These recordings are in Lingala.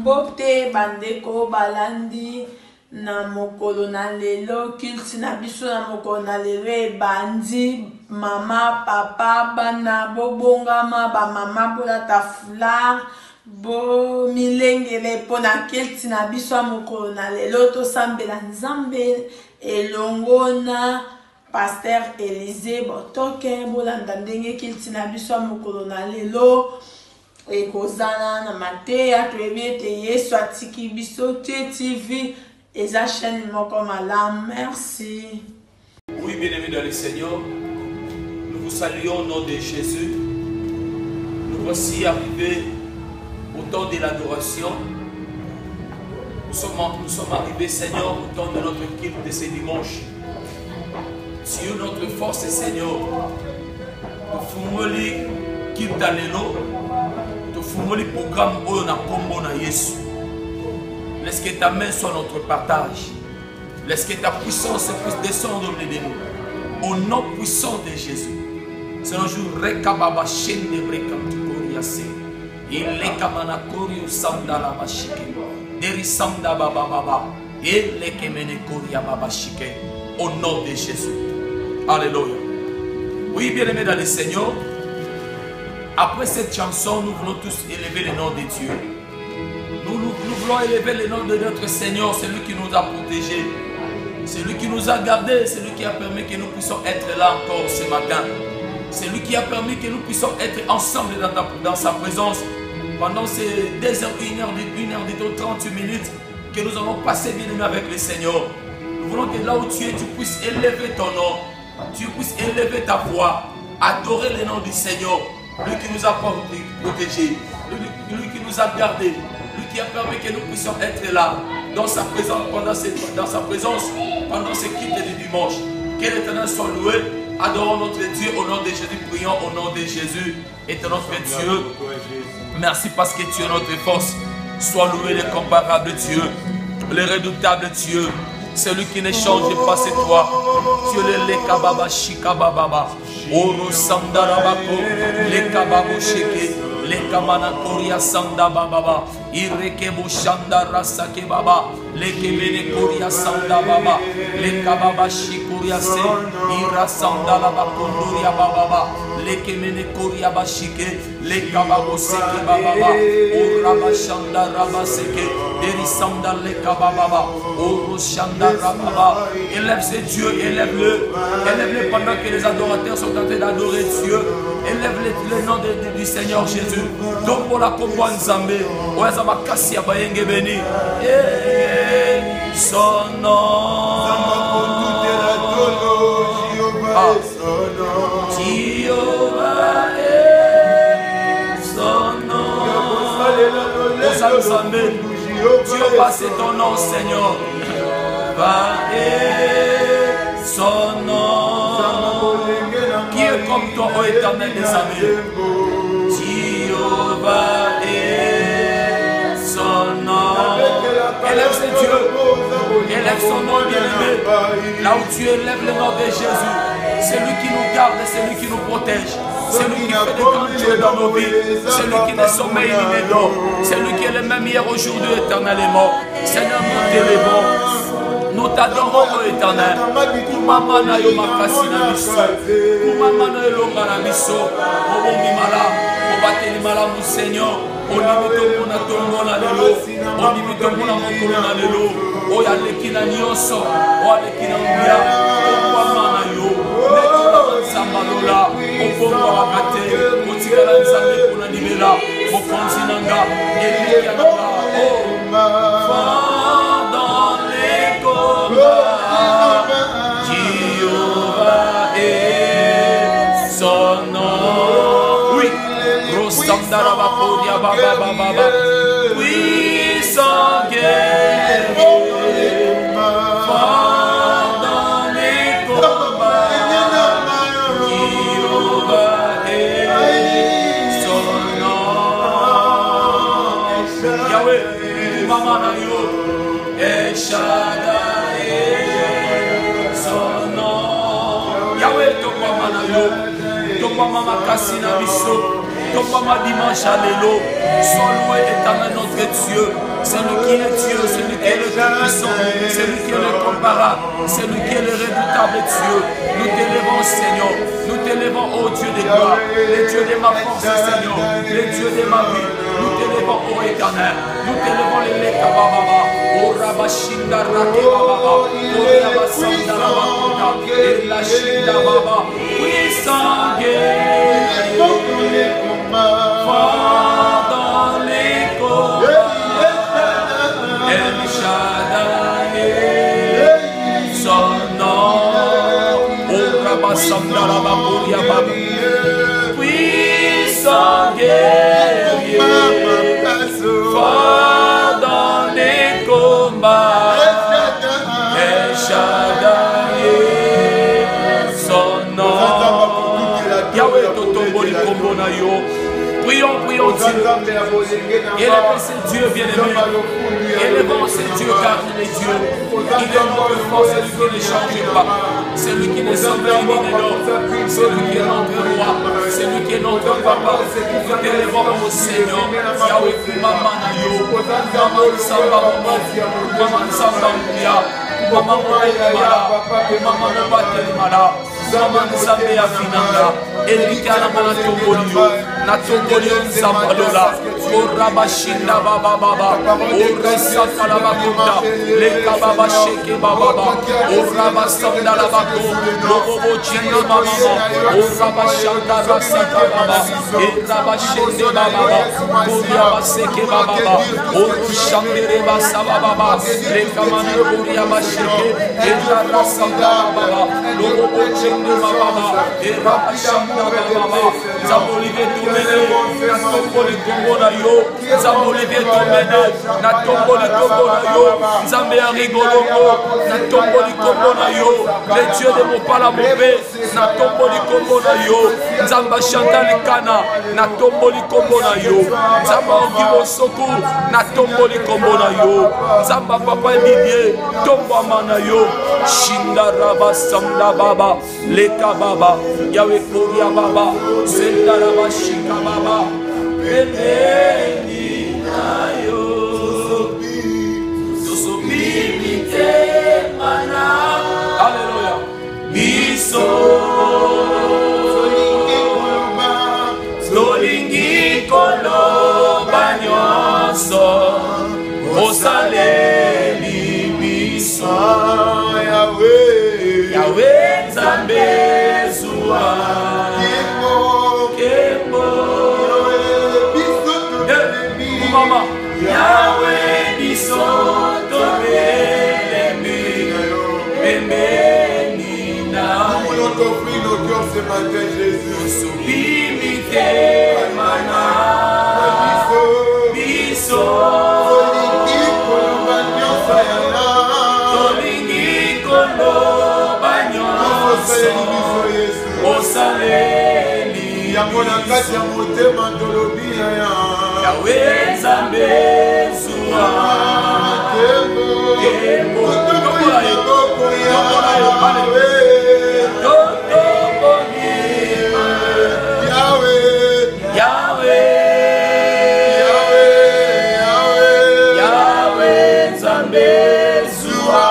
Mbote bandeko balandi na mokolo na lelo kilti na biso na mokolo na lelo bandi mama papa bana bobongama ba mama bola tafula bo milengele pona kilti na biso na mokolo na lelo to sambela nzambe elongo na Pasteur Élisée botoke bolanda ndenge kilti na biso na mokolo na lelo ekozana na mateya toyebete Yesu atiki biso TV eza chaîne moko malamu. Merci. Oui, bien-aimés dans le Seigneur, nous vous saluons au nom de Jésus. Nous voici arrivés au temps de l'adoration. Nous sommes arrivés, Seigneur, au temps de notre culte de ce dimanche. Dieu, notre force, Seigneur, nous fumoli culte à l'élo, nous fumoli programme où na combo na Yesu. Laisse que ta main soit notre partage. Laisse que ta puissance puisse descendre au milieu de nous. Au nom puissant de Jésus. C'est un jour rekababa chaîne de rekantikoriase. Il est kamanakorio sandala bashike. Deri sanda baba baba. Il est kemenekoria baba shike. Au nom de Jésus. Alléluia. Oui, bien-aimés dans le Seigneur. Après cette chanson, nous voulons tous élever le nom de Dieu. Nous voulons élever le nom de notre Seigneur, celui qui nous a protégés, celui qui nous a gardés, celui qui a permis que nous puissions être là encore ce matin, celui qui a permis que nous puissions être ensemble dans sa présence pendant ces 2 heures, 1 heure, 38 minutes que nous avons passé bien avec le Seigneur. Nous voulons que là où tu es, tu puisses élever ton nom, tu puisses élever ta voix, adorer le nom du Seigneur, lui qui nous a protégés, lui qui nous a gardés, qui a permis que nous puissions être là dans sa présence pendant ce culte du dimanche. Que l'Éternel soit loué. Adorons notre Dieu au nom de Jésus. Prions au nom de Jésus. Éternel Dieu, merci parce que tu es notre force. Sois loué l'incomparable Dieu, le redoutable Dieu, celui qui ne change pas, c'est toi. Tu es le kababa shikababa. Oro sandarabako, le kababo sheke. Le kamana koria sanda baba, irekebo shanda rasake baba, le kemene koria sanda baba, le kababa shikoria se, ira sanda la bakondoria baba, le kemene koria bashike, le kababo seke baba, ora shanda rabaseke, deri sanda le kababa, oro shanda rababa. Élève ce Dieu, élève-le pendant que les adorateurs sont en train d'adorer Dieu. Élève le nom du Seigneur Jésus. Donc pour la combo Nzambe, Oazama Kassia Bayenge Beni. Son nom. Jéhovah est son nom. Oazama Nzambe. Jéhovah c'est ton nom, Seigneur. Va est son nom. Qui est comme toi, ô éternel des armées? Jéhovah est son nom. Élève ce Dieu. Élève son nom bien-aimé. Là où tu élèves le nom de Jésus, c'est lui qui nous garde, c'est lui qui nous protège. C'est lui qui fait des grands Dieux dans nos vies. C'est lui qui ne sommeille ni ne dort. C'est lui qui est le même hier, aujourd'hui, éternellement. Seigneur, nous t'élevons. Nous t'adorons, ô éternel. Kumama na yo makasi na biso. Kumama na yo longa na biso. Obongi mala. Obateli mala mu Seigneur. Onimito mona tongo na lelo. Onimito mona mokolo na lelo. Oya leki na nyonso. Oya leki na mbia. Kumama na yo. Nekuna nzamba lola. Obongo wakate. Otikala nzambe kuna nimela. Mokonzi nanga. Eleki ya nanga. Oh. Jéhovah est son nom. Oui, Rosandarabakodia Baba Baba. Puissant guerrier, fort dans les combats. Jéhovah est son nom. Yahweh, Mama Nayo, El Shaddai. Mama Kassina Biso, Topama dimanche à l'élo, sois loué éternel notre Dieu. tout-puissant, c'est lui qui est l'incomparable, c'est lui qui est le redoutable Dieu. Nous t'élevons, Seigneur, nous t'élevons, ô Dieu de gloire, le Dieu de ma force, Seigneur, le Dieu de ma vie. Nous t'élevons, ô Éternel, nous t'élevons les Lekababa, ô Rabashinda Rakebaba, ô Rabasanda Rabakuta, et la Shinda Baba, puissant guerrier, fort dans les combats, El Shaddai, son nom, ô Rabasanda Rabakuria Baba, puissant guerrier, fort dans les combats, El Shaddai, son nom. Yahweh Totomboli Kombona yo. Prions, prions Dieu. Élevez ce Dieu bien-aimé. Élevons ce Dieu car il est Dieu. Il est notre force, c'est lui qui ne change pas. C'est lui qui ne semble ni non. C'est lui qui est notre roi. C'est lui qui est notre papa. Nous t'élevons au Seigneur. Yahweh Kumamana yo. Maman Samba Momo. Maman Samba Mouya. Maman Momo. Maman Momo. Maman Nzambe ya finanga elika na mana tombolio na tombolio nzamba lola oraba shinda baba baba oresa kala bakunda leka baba sheke baba baba oraba sanda la bako lobo chinda mama oraba shanda rasaka baba oraba shende baba baba oraba seke baba baba orushamere basa baba baba leka mana oraba sheke oraba sanda baba lobo chinda Mama, et Rabashanda Baba, Zabolive Tomene, Natomboli Kombona yo, Zabolive Tomene, Natomboli Kombona yo, Zambia Rigolongo, Natomboli Kombona yo, le Dieu de mon palamobé, Natomboli Kombona yo, Zamba Chantal Kana, Natomboli Kombona yo, Zamba Ongibo Soko, Natomboli Kombona yo, Zamba Papa Didier, Tomba Mana yo, Shinda Rabasanda Baba, Leka Baba, Yahweh Koria Baba, Senda Rabashika Baba, Bebeni Nayo, Sosobimite Mana, Alléluia, Biso, Slolingi Koloba Nyonso, Osaleli Biso, Yahweh, Yahweh. Nzambe zua Kembo Mama Yahweh biso tobelemi Pembeni na Nous t'offrir nos cœurs ce matin, Jésus. Subimite mana Biso Tolingi kolo Osaleli Yahweh Nzambe zua Kembo Yahweh Nzambe zua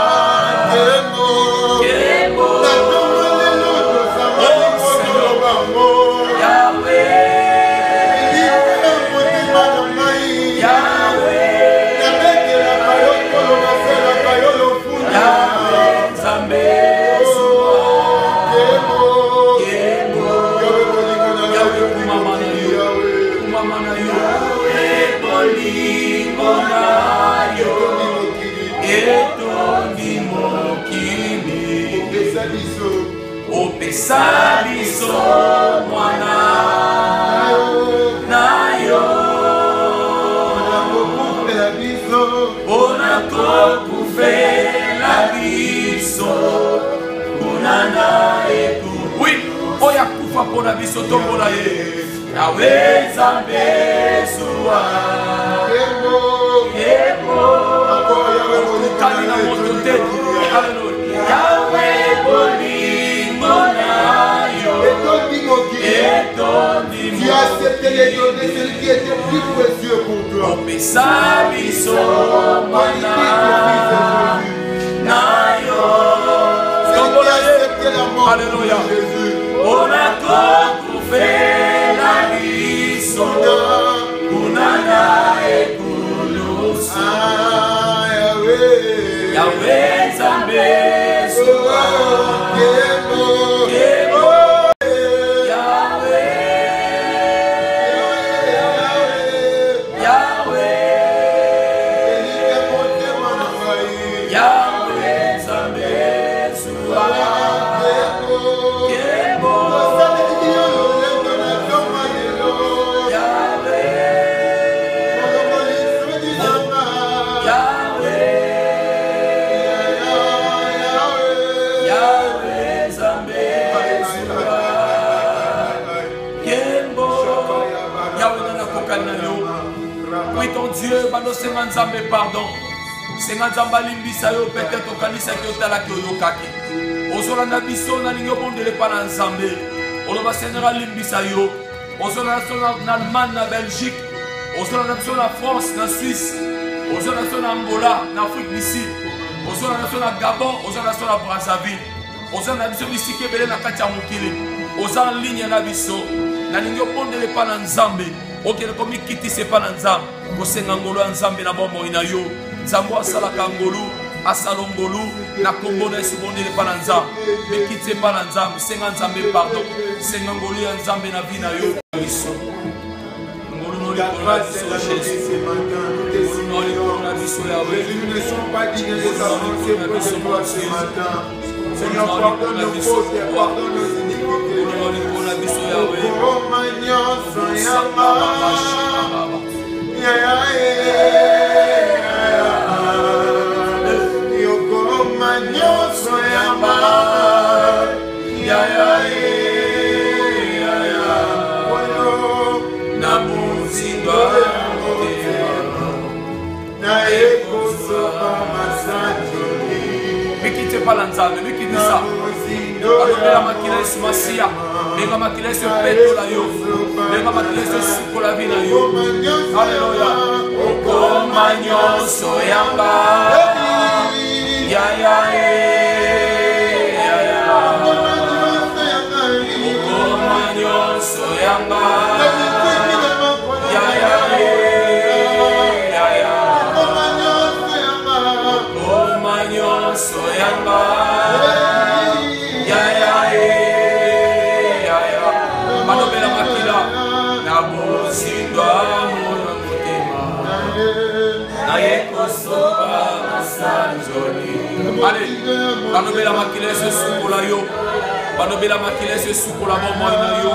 Opesa biso mwana nayo Ona kokufela biso kunana eku. Oui, oya kufa pona biso tombola ye Yahweh Nzambe zua Kembo Okukani na moto te Alléluia Yahweh bolingo nayo Tu as accepté les donner celui qui était plus précieux pour toi. Opesa biso mwana Alléluia. On a tout fait la vie, son Kunana et Kunusa. Yahweh Zambé, Soa, Kemo, Dieu, bano senganzambe pardon. Senganzamba limbisa yo peut-être okanisa ki otala ki oyokaki. Ozola na biso na lingo bondele pa na nzambe. Oloba Seigneur limbisa yo. Ozola na Allemagne, na Belgique. Ozola na biso na France, na Suisse. Ozola na biso na Angola, na Afrique du Sud. Ozola na biso na Gabon, ozola na biso na Brazzaville. Ozola na biso bisike bele na kati ya mokili. Oza en ligne na biso. Na lingo bondele pa na nzambe. Okele komi kiti se pa na nzambe. Kosenga ngolo nzambe na bombo ina yo. Nzambo asalaka ngolu, asalo ngolu na kombo na Yesu bondele pa na nzambe. Mikiti pa na nzambe, senga nzambe pardon. Senga ngolu ya nzambe na bina yo. Biso. Ngolu no li kola biso Jésus. Ngolu no li kola biso Yahweh. Ils ne sont pas dignes de s'avancer pour ce toi ce matin. Seigneur, pardonne nos fautes et pardonne nos iniquités. Pas l'ensemble, mais qui dit ça? La maquille sur ma sia, les maquilles sur Pedro la yo, les maquilles sur la vie la yo. Alléluia. Comagnon soyamba, ya ya ya ya. Comagnon soyamba, ya ya ya ya. Comagnon soyamba. Allez, banobela makile se sukola yo, banobela makile se sukola bomo na yo,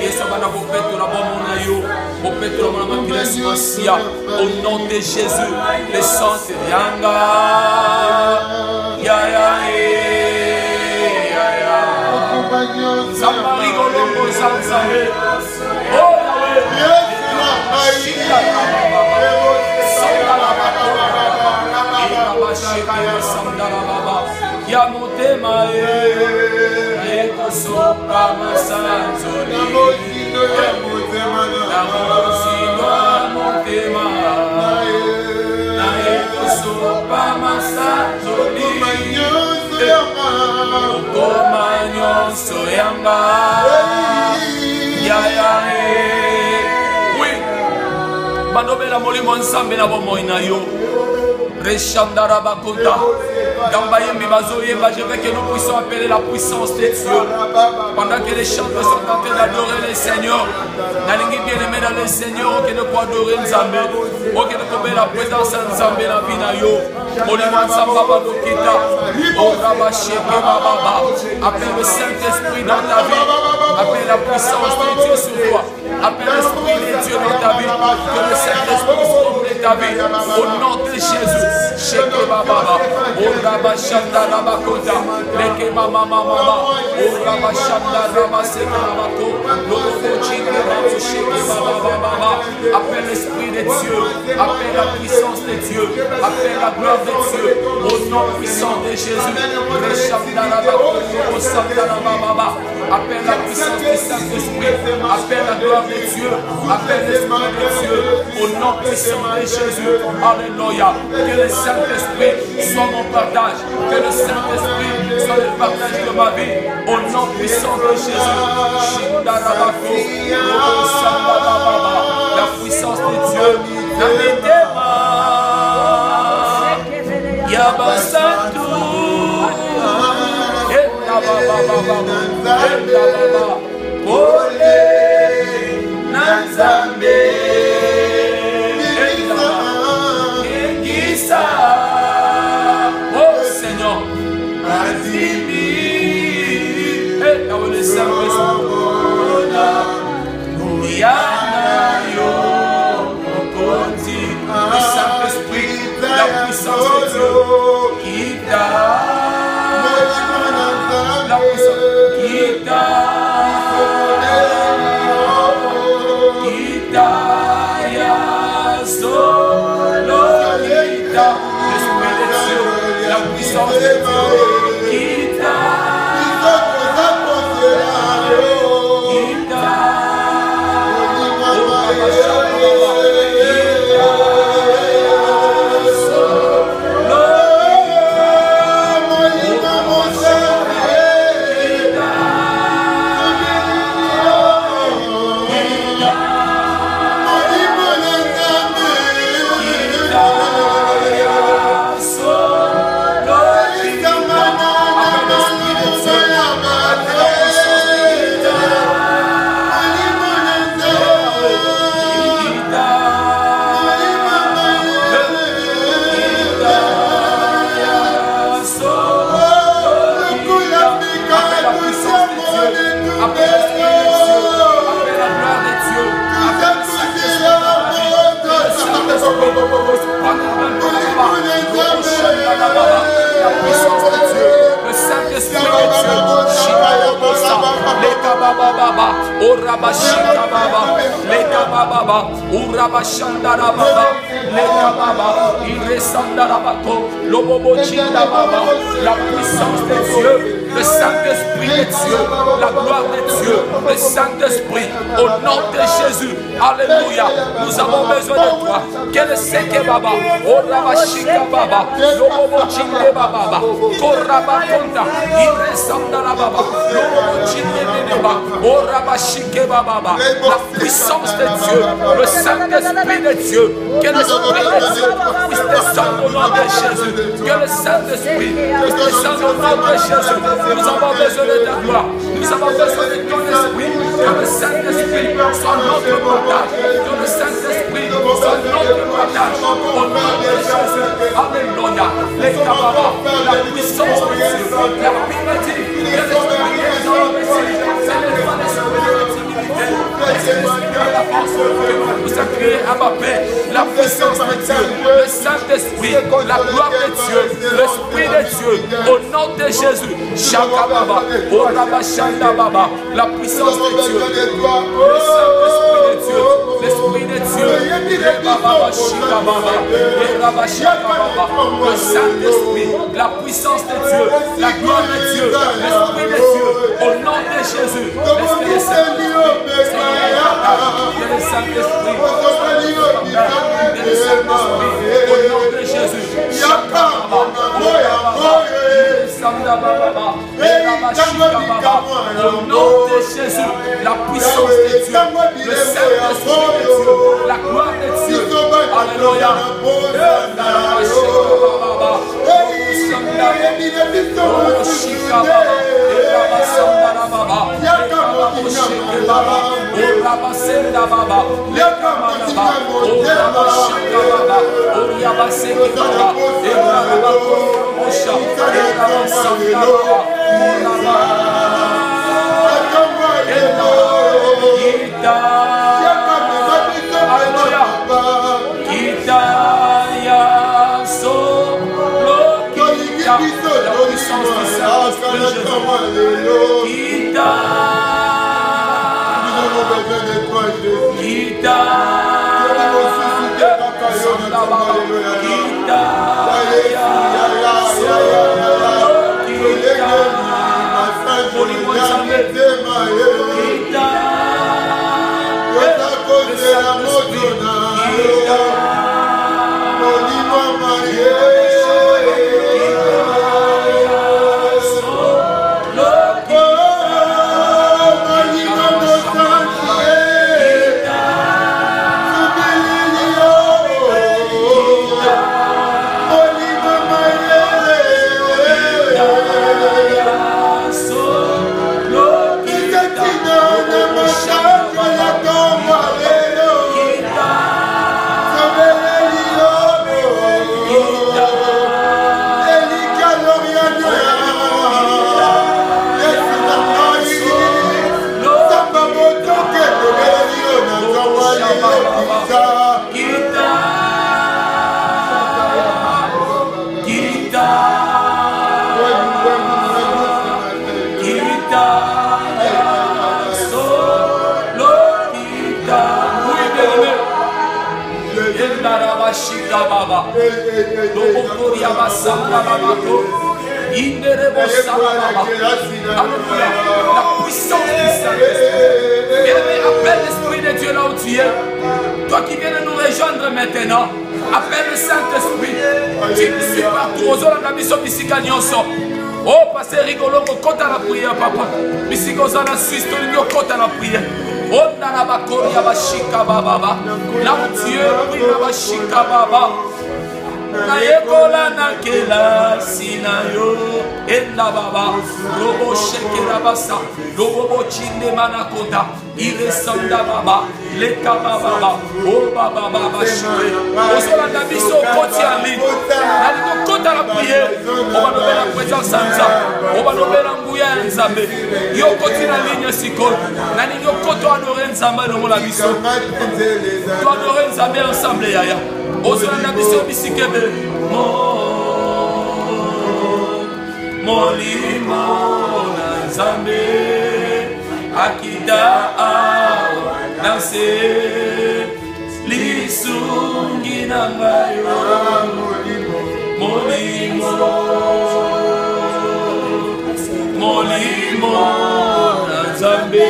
yeso bana bopete la bomo na yo, bopete la bomo makile se masia, au nom de Jésus, le sang se yanga, ya ya ya ya, Zambari golongo zanzabe, oh ya motema eko sopa masanzoni ya motema na eko sopa masanzoni okoma nyonso yanga ya ya oui banobela molimo nzambe na bomoi na yo Reshandara Bakota. Je veux que nous puissions appeler la puissance de Dieu. Pendant que les chanteurs sont en train d'adorer le Seigneur. Nalingi bien aimé dans le Seigneur, que nous puissions adorer Nzambe. Que nous puissions la présence de Nzambe dans la vie de Yo. Molima Nzamba Bakokita. Oraba Sheke Baba. Appelle le Saint-Esprit dans ta vie. Appelle la puissance de Dieu sur toi. Appelle l'Esprit de Dieu dans ta vie. Que le Saint-Esprit soit dans ta vie. Au nom de Jésus. Sheke Baba. Oraba Shanda Rabakota. Leke Mama Mama. Oraba Shanda Rabaseka Rabako. Loko Chinde Rabu Sheke Baba. Appelle l'Esprit de Dieu. Appelle la puissance de Dieu. Appelle la gloire de Dieu. Au nom puissant de Jésus. Reshanda Rabako. Osanda Rababa. Appelle la puissance du Saint-Esprit. Appelle la gloire de Dieu. Appelle l'Esprit de Dieu. Au nom puissant de Jésus. Alléluia. Que le Saint-Esprit Saint-Esprit soit mon partage. Que le Saint-Esprit soit le partage de ma vie. Au nom puissant de Jésus. La puissance de Dieu. Oh Seigneur, le Saint-Esprit, la puissance de Dieu qui t'a, la puissance qui t'a, solo qui t'a, l'Esprit de Dieu, la puissance de Dieu qui t'a, la puissance de Dieu, le Saint-Esprit de Dieu, la gloire de Dieu, le Saint-Esprit, au nom de Jésus, alléluia, nous avons besoin de toi. Quel est que Baba, oh Rabashika Baba, Lobo Chinde Baba, Koraba Konda, Iresanda Baba, Lobo Chinde Baba, oh Rabashike Baba, la puissance de Dieu, le Saint-Esprit de Dieu, que l'Esprit de Dieu puisse descendre au nom de Jésus, que le Saint-Esprit puisse descendre au nom de Jésus. Nous avons besoin de ta gloire, nous avons besoin de ton esprit, que le Saint-Esprit soit notre partage, que le Saint-Esprit soit notre partage, au nom de Jésus. Alléluia, les camarades, la puissance de Dieu, la piété, que l'Esprit de Dieu, c'est le droit d'esprit de timidité, l'Esprit de la force, que nous a créé à ma paix, la puissance de Dieu, le Saint-Esprit, la gloire de Dieu, l'Esprit de Dieu, au nom de Jésus, Shakababa, Orabashanda Baba, la puissance de Dieu, le Saint-Esprit de Dieu, l'Esprit de Dieu, le Saint-Esprit, la puissance de Dieu, la gloire de Dieu, l'Esprit de Dieu, au nom de Jésus, l'Esprit de Saint-Esprit, le Saint-Esprit, le Saint-Esprit, au nom de Jésus, au nom de Jésus, la puissance de Dieu, le Saint-Esprit de Dieu, la gloire de Dieu, alléluia. bashika baba. Lobo koria basanga babako. Inderebo sama baba. Alléluia. La puissance du Saint-Esprit. Bien-aimé, appelle l'Esprit de Dieu là où tu es. Toi qui viens de nous rejoindre maintenant, appelle le Saint-Esprit. Tu nous suis partout. Ozolanda biso bisika nyonso. Oh, pasteur rigolo, côté à la prière, papa. Bisiko za la Suisse, tu es côté à la prière. Oh, na ba koria bashika baba. Là où tu es, prie na bashika baba. Na yekola na kela sinayo enda baba robo shekera basa robo chinde manakonda iresanda baba leka baba oh baba baba shwe osola na biso koti en ligne na liko kota la prière on va nommer la présence enza on va nommer la nguya nzambe yo koti na ligne siko na liko koto adorer nzambe no la biso to adorer nzambe ensemble yaya osola biso bisikebe molimo na nzambe akida awa nanse lisungi na ngayo molimo na nzambe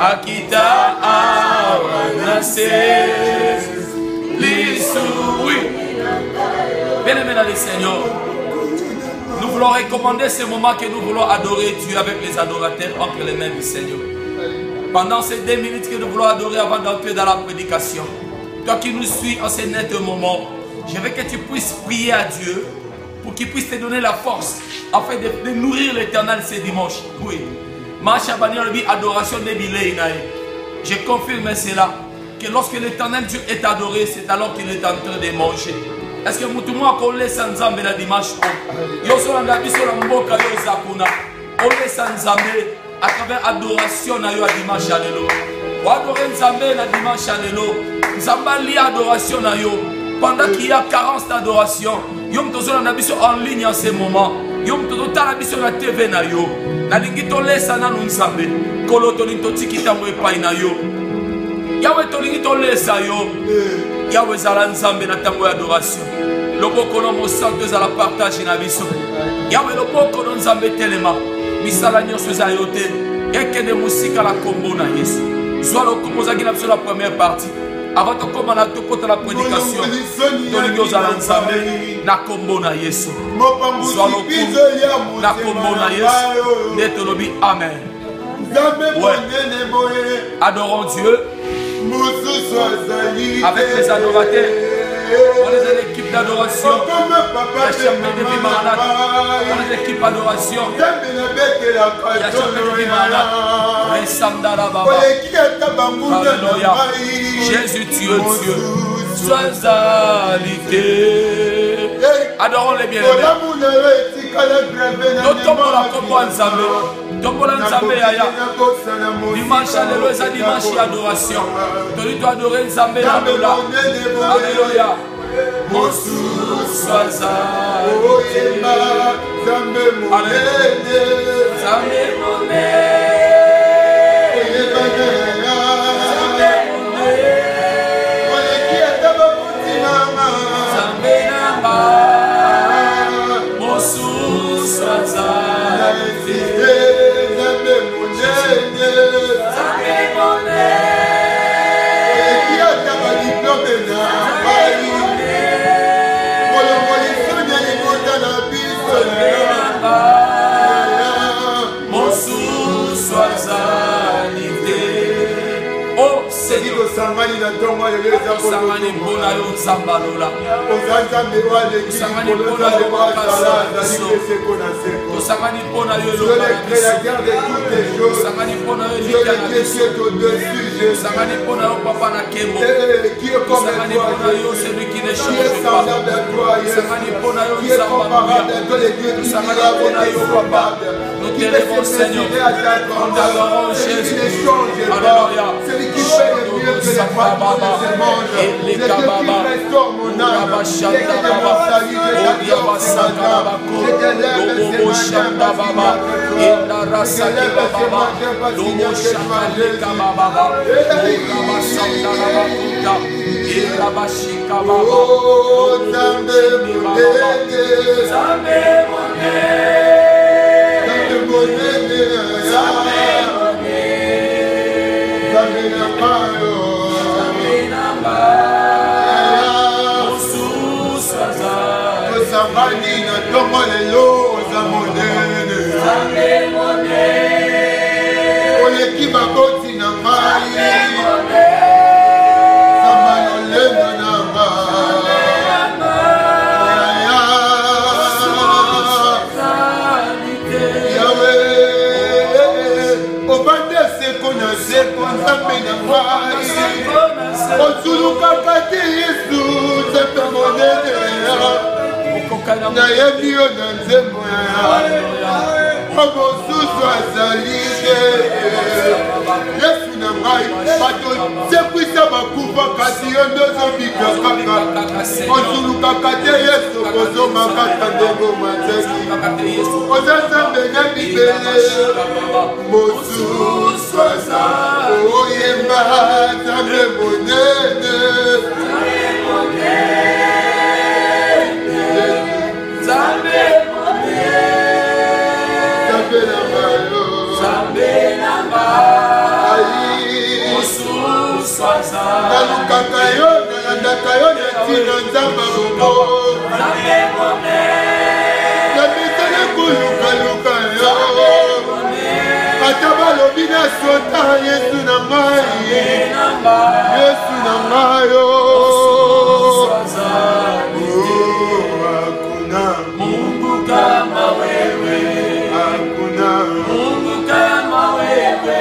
akida awa nanse. Oui. Bien-aimés dans le Seigneur, nous voulons recommander ce moment que nous voulons adorer Dieu avec les adorateurs entre les mains du Seigneur. Pendant ces 2 minutes que nous voulons adorer avant d'entrer dans la prédication, toi qui nous suis en ce net moment, je veux que tu puisses prier à Dieu pour qu'il puisse te donner la force afin de nourrir l'Éternel ce dimanche. Oui. Adoration de je confirme cela. Que lorsque l'Éternel Dieu est adoré, c'est alors qu'il est en train de manger. Est-ce que tout le monde a collé sans Nzambe la dimanche? Yo solanda biso la mboka yo zakuna. Collé sans Nzambe à travers adoration na yo a dimanche alelo. Ou adorer Nzambe la dimanche alelo. Nzamba li adoration na yo. Pendant qu'il y a carence d'adoration, yo mtozolanda biso en ligne en ce moment. Yo mtozotala biso na TV na yo. Na lingi tolesa na Nzambe. Kolo tolinto tikita mo epai na yo. Yahweh tolingi tolesa yo. Yahweh zala nzambe na tango ya adoration. Loboko no mosanto za la partage na biso. Yahweh loboko no nzambe telema. Misala nyonso za yo te. Ekende musika la kombo na Yesu. Zwa lokomo za gina biso la première partie. Avant de commencer tout côté la prédication, tolingi zala nzambe na kombo na Yesu. Zwa lokomo na kombo na Yesu. Netolobi amen. Ouais. Adorons Dieu. Avec les adorateurs, on est une équipe d'adoration. La chambre de Bimarana, on est une équipe d'adoration. La chambre de Bimarana, Ressamda la Baba. Alléluia. Jésus, tu es Dieu. Sois alité. Adorons les bien-aimés. Nous tombons la combo ensemble. Tombola Nzambe yaya. Dimanche alléluia, c'est dimanche d'adoration. Tu dois adorer Nzambe la dola. Alléluia. Mon sou soit ça. Nzambe moné. Mon sou soit ça. Sangani na tonga yo leza ko sangani mpona yo nzambalola ozanzambe wale ki sangani mpona yo bakasa sangani mpona yo le créateur de toutes les choses sangani mpona yo lika na biso sangani mpona yo papa na kembo sangani mpona yo celui qui ne change pas sangani mpona yo nzambaluya sangani mpona yo papa nous t'élevons Seigneur nous t'adorons Jésus alléluia celui qui fait le mieux que les fois que je mange c'est Dieu qui restaure mon âme et que mon salut je t'adore ce matin je t'élève ce matin parce qu'il m'a fait je t'élève ce matin parce qu'il y a que tu m'as laissé Oh, Nzambe monene, Nzambe monene, Nzambe na mayo, Sambani na tongo lelo za monene, oleki maboti na mai, Sambano lendo na Yahweh, obande seko na seko, Nzambe na mai, otuluka kati Yesu, Nzambe monene, na yebi yo na nzembo ya mosusu azali te Yesu na ngai bato sekwisa bakufa kasi yo nde ozobika kaka ozulukaka te Yesu kozomaka ndenge mateki oza Nzambe na bibele mosusu aza oyemba Nzambe monene nalukaka yo nalandaka yo netina Nzamba bongo nabitele kolukaluka yo ata balobi nasota Yesu na ngai Yesu na ngai yo hakuna Mungu kama wewe, hakuna Mungu kama wewe,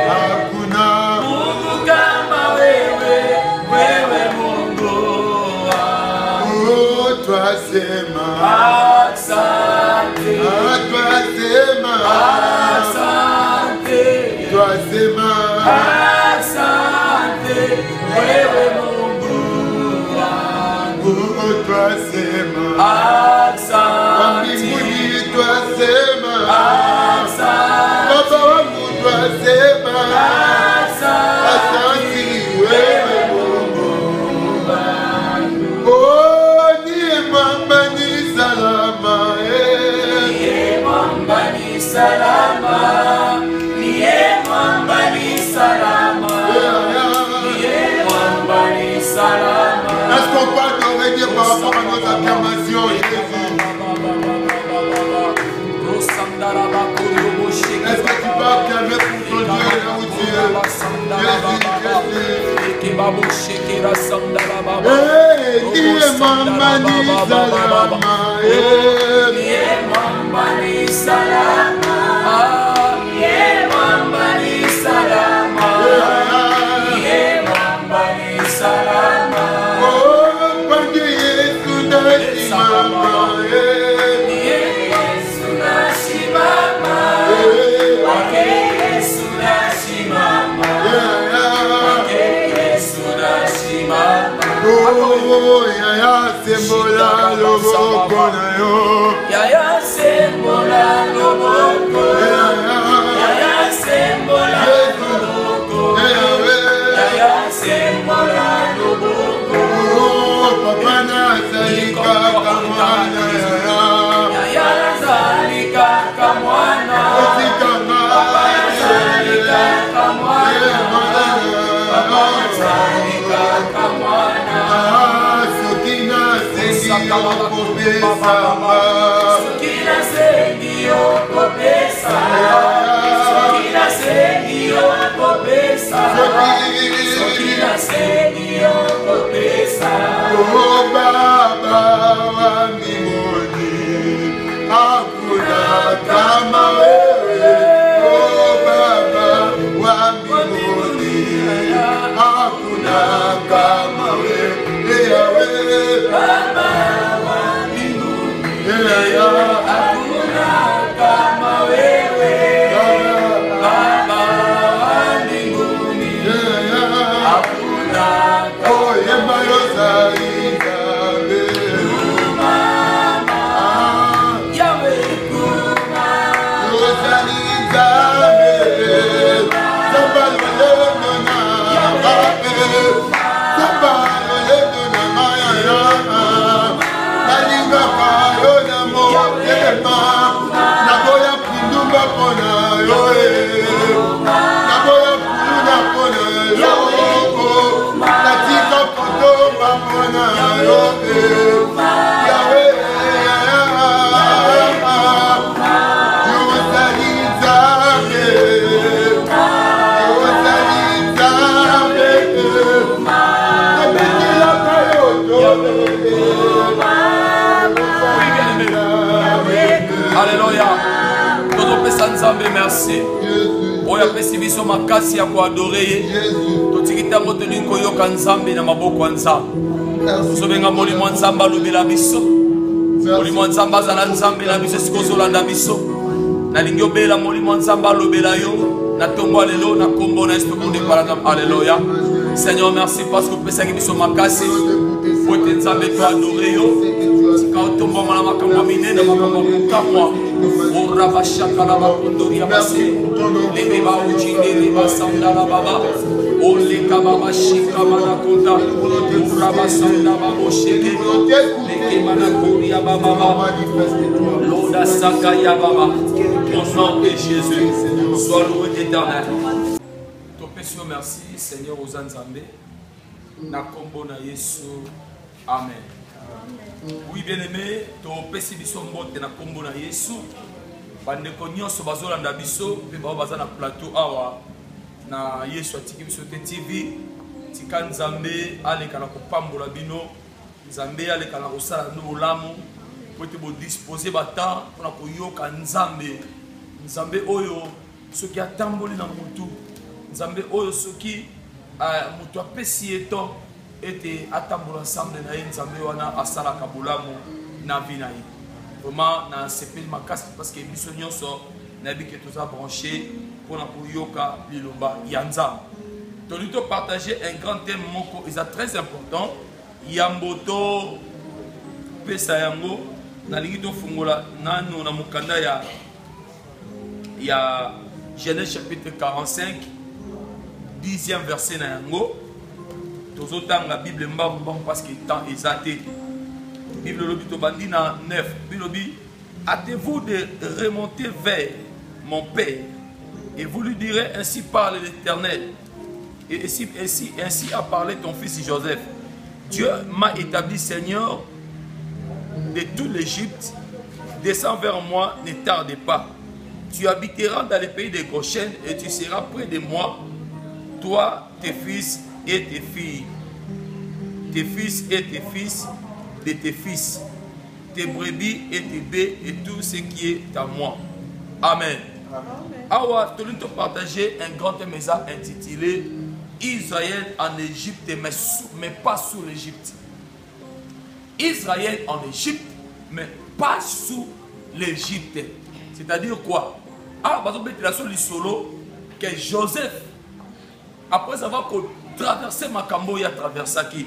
hakuna Mungu kama wewe, wewe Mungu wangu. Twasema asante, twasema asante, twasema asante, wewe Mungu wangu. Twasema asante, mbinguni twasema asante, Baba wangu twasema asante, wewe Mungu wangu. Oh, niye mwamba ni salama, niye mwamba ni salama, niye mwamba ni salama, niye mwamba ni salama. Est-ce qu'on peut adorer Dieu par rapport à nos acclamations, Jésus? Est-ce que tu peux acclamer pour ton Dieu là où tu es? Jésus, Dieu mama ni salama, Dieu mama ni salama, Dieu mama ni salama, Dieu mama ni salama. Oh, Pandi Yesu na simama, Yesu na simama, Yesu na simama, Yesu na simama. Oh, yaya sembola loboko na yo, yaya sembola loboko, yaya sembola loboko, yaya sembola loboko. Oh, papa na zalika kamwana, yaya zalika kamwana, papa zalika kamwana, papa zalika kamwana. Sokina sengi okopesa, sokina sengi okopesa, sokina sengi okopesa, sokina sengi okopesa. Oh Baba wa mbinguni, hakuna kama wewe. Oh Baba wa mbinguni, hakuna kama wewe. Baba wa mbinguni, hakuna kama wewe. Baba wa mbinguni, hakuna kama wewe. nalingaka yo na motema naboya kindumba mpona yo naboya kuluna mpona yo natika kotomba mpona yo yawe yozali nzambe nabetelaka yo Alléluia. Todo pesa nzambe merci. Oya pesi biso makasi ya kuadore ye. Totiki tango tolingi koyoka nzambe na maboko ya nzambe. Tozobenga molimo nzambe alobela biso. Molimo nzambe azala nzambe na biso esika ozolanda biso. Nalingi obela molimo nzambe alobela yo. Na tongo lelo na kombo na Yesu monde par exemple. Alléluia. Seigneur merci parce que pesaki biso makasi. Pote nzambe to adore yo. Quand tombe mala makamwa minene makamwa mukamwa. Ora bashaka la bakondo ya base. Lebe ba ujinde leba sandala baba. Ole kababa shika mana konda. Ora basanda babo sheke. Leke mana koria baba. Loda saka ya baba. Au nom de Jésus, sois loué éternel. Topesio merci Seigneur aux Nzambe. Na kombo na Yesu. Amen. Oui bien-aimé, topesi biso mbote na kombo na Yesu. Bandeko nyonso bazolanda biso pe baza na plateau awa na Yesu atiki biso te TV. Tika Nzambe aleka na kopambola bino. Nzambe aleka na kosala no lamu. Pote bo disposer bata pona koyoka Nzambe. Nzambe oyo soki atamboli na mutu. Nzambe oyo soki mutu apesi eto ete atambola ensemble na ye Nzambe wana asala kabulamu na vie na ye. Vraiment na sepeli makasi parce que biso nyonso na bi ke toza branché pona koyoka liloba ya Nzambe. Tolito partager un grand thème moko est très important. Yamboto pesa yango na lingito fungola nano na mukanda ya Genèse chapitre 45 10e verset na yango tozotanga Bible mbambo parce que temps exacté Bible lobi to bandi na 9 bilobi hâtez-vous de remonter vers mon père et vous lui direz ainsi parle l'Éternel et ainsi a parlé ton fils Joseph. Dieu m'a établi Seigneur de toute l'Égypte, descends vers moi, ne tarde pas. Tu habiteras dans les pays de Goshen et tu seras près de moi, toi, tes fils et tes filles, tes fils et tes fils de tes fils, tes brebis et tes bœufs et tout ce qui est à moi. Amen. Awa, tu as partagé un grand thème intitulé Israël en Égypte, mais pas sous l'Égypte. Israël en Égypte, mais pas sous l'Égypte. C'est-à-dire quoi? Ah, par exemple, la seule solo que Joseph, après avoir traversé Makambo, il a traversé qui?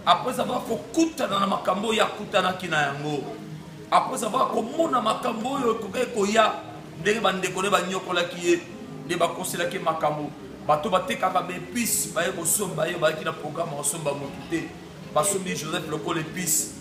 Après avoir fait Makambo, il a Koutana Kinayango. Après avoir fait Makambo, il a des bandekone banyokola qui est des bakosela qui Makambo. Bato bateka ba épices ba yebo somba yo ba ki na programme somba mokité ba sombi Joseph lokol épices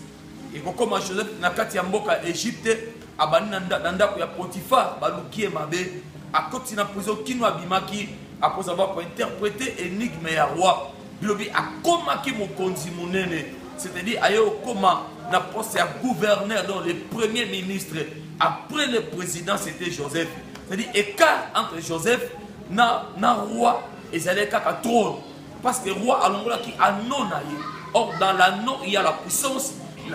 et comme Joseph na kati ya mboka Égypte abani na ndako ya Potiphar ba lukie mabe akoti na prison kino abimaki après avoir interprété énigme ya roi bilobi akomaki mokonzi munene c'est-à-dire ayo koma na poste ya gouverneur dans le premier ministre après le président c'était Joseph c'est-à-dire écart entre Joseph na roi et c'est kaka trône parce que le roi alongola qui anona ye. Or dans l'anneau il y a la puissance,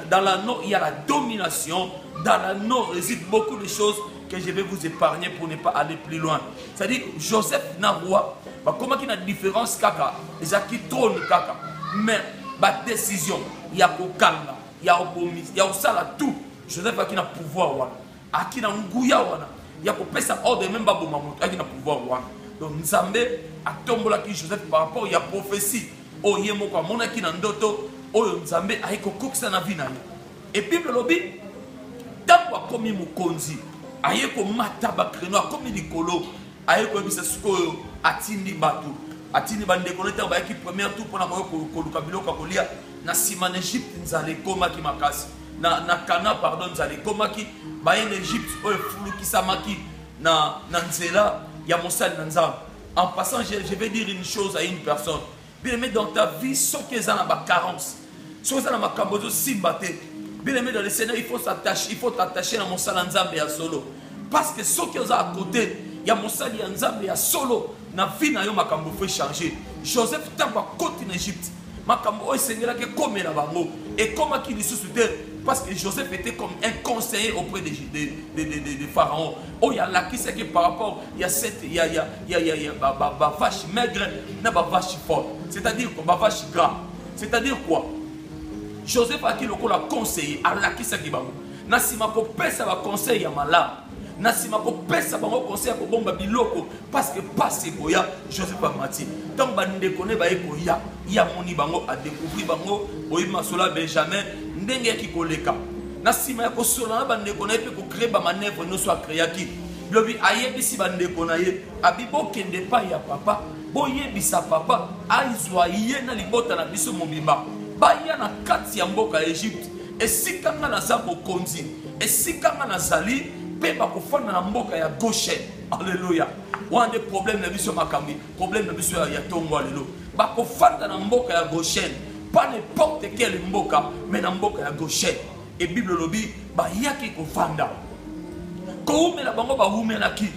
dans l'anneau il y a la domination, dans l'anneau réside beaucoup de choses que je vais vous épargner pour ne pas aller plus loin. C'est-à-dire Joseph na roi bah comment qu'il y a une différence kaka les qui trône kaka mais ba décision il y a kokanga il y a obomis il y a osala tout Joseph a qui na pouvoir wana a qui na nguya wana il y a kopesa ordre même ba boma moto a qui na pouvoir wana. Donc Nzambe a tombola ki Joseph par rapport à prophétie. Oh yemo kwa mona ki na ndoto. Oh Nzambe a iko koksa na vie na ye. Et puis le lobby tango akomi mukonzi. Aye ko mata ba kreno akomi likolo. Aye ko bisa suko atindi batu. Atindi bande koneta ba ki première tour pona ko luka biloka kolia na sima na Egypte nzale koma ki makasi. na Cana pardon zali komaki ba en Égypte o fulu ki samaki na nzela ya mosali na nzambe. En passant, je vais dire une chose à une personne. Bien aimé, dans ta vie, ce qui est dans ma carence, ce qui est dans ma cambozo simbate. Bien aimé, dans le Seigneur, il faut t'attacher à mon salanzambe et à solo. Parce que ce qui est à côté, il y a mon sali nzambe et à solo. Na vie na yo ma cambo fait changer. Joseph tamba côté en Égypte. Ma cambo est Seigneur qui comme la bango. Et comment qu'il se soutient? Parce que Joseph était comme un conseiller auprès des pharaons. Oh, il y a là qui sait que par rapport, il y a vache maigre, il y a vache forte. C'est-à-dire quoi? Vache gras. C'est-à-dire quoi? Joseph a qui le conseiller, à la qui sait qui va. Nasima ko pesa va conseil ya malade. Nasima ko pesa ba conseil ko bomba biloko parce que passe boya Joseph a mati. Donc ba ndekone ba eko ya moni bango a découvrir bango boyi masola Benjamin ndenge ki koleka. Nasima ya ko sola ba ndekone pe ko créer ba manœuvre no soit créer ki. Lobi ayebisi ba ndekona ye abibo kende pa ya papa boyebisa papa aizwa ye na libota na biso mobimba. Ba ya na kati ya mboka ya Égypte et si kanga na za bokonzi et si kanga na zali peba kofana na mboka ya Goshen. Alléluia. One des problèmes na biso makambi, problème na biso ya tongo alléluia. Ba kofana na mboka ya Goshen, pas n'importe quel mboka, mais na mboka ya Goshen. Et Bible lobi ba yaki kofanda. Ko umela bango ba umela ki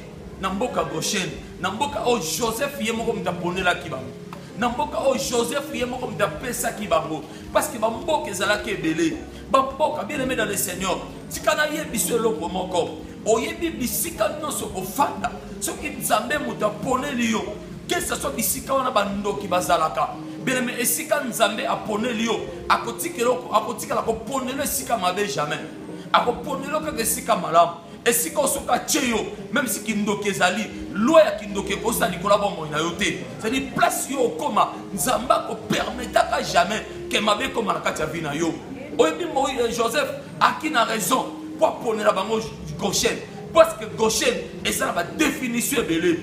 na mboka Goshen, na mboka o Joseph yemoko mtaponela ki bango. Na mboka o Joseph yemoko mtapesa ki bango parce que ba mboka ezalaki ebele. Ba mboka bien aimé dans le Seigneur. Tikana yebiso eloko moko. Oyebi bisika nyonso kofanda soki nzambe moto aponeli yo que ce soit bisika wana bandoki bazalaka bien aimé esika nzambe aponeli yo akotikela koponela esika mabe jamais akoponela kaka esika malamu esika osoka tie yo même si kindoki ezali loi ya kindoki ekosala likolo bomoi na yo te c'est-à-dire place yo okoma nzambe akopermetaka jamais ke mabe ekoma na kati ya vi na yo. Oyebi Joseph aki na raison pour aponela bango Goshen. Parce que Goshen, et ça va définition belé.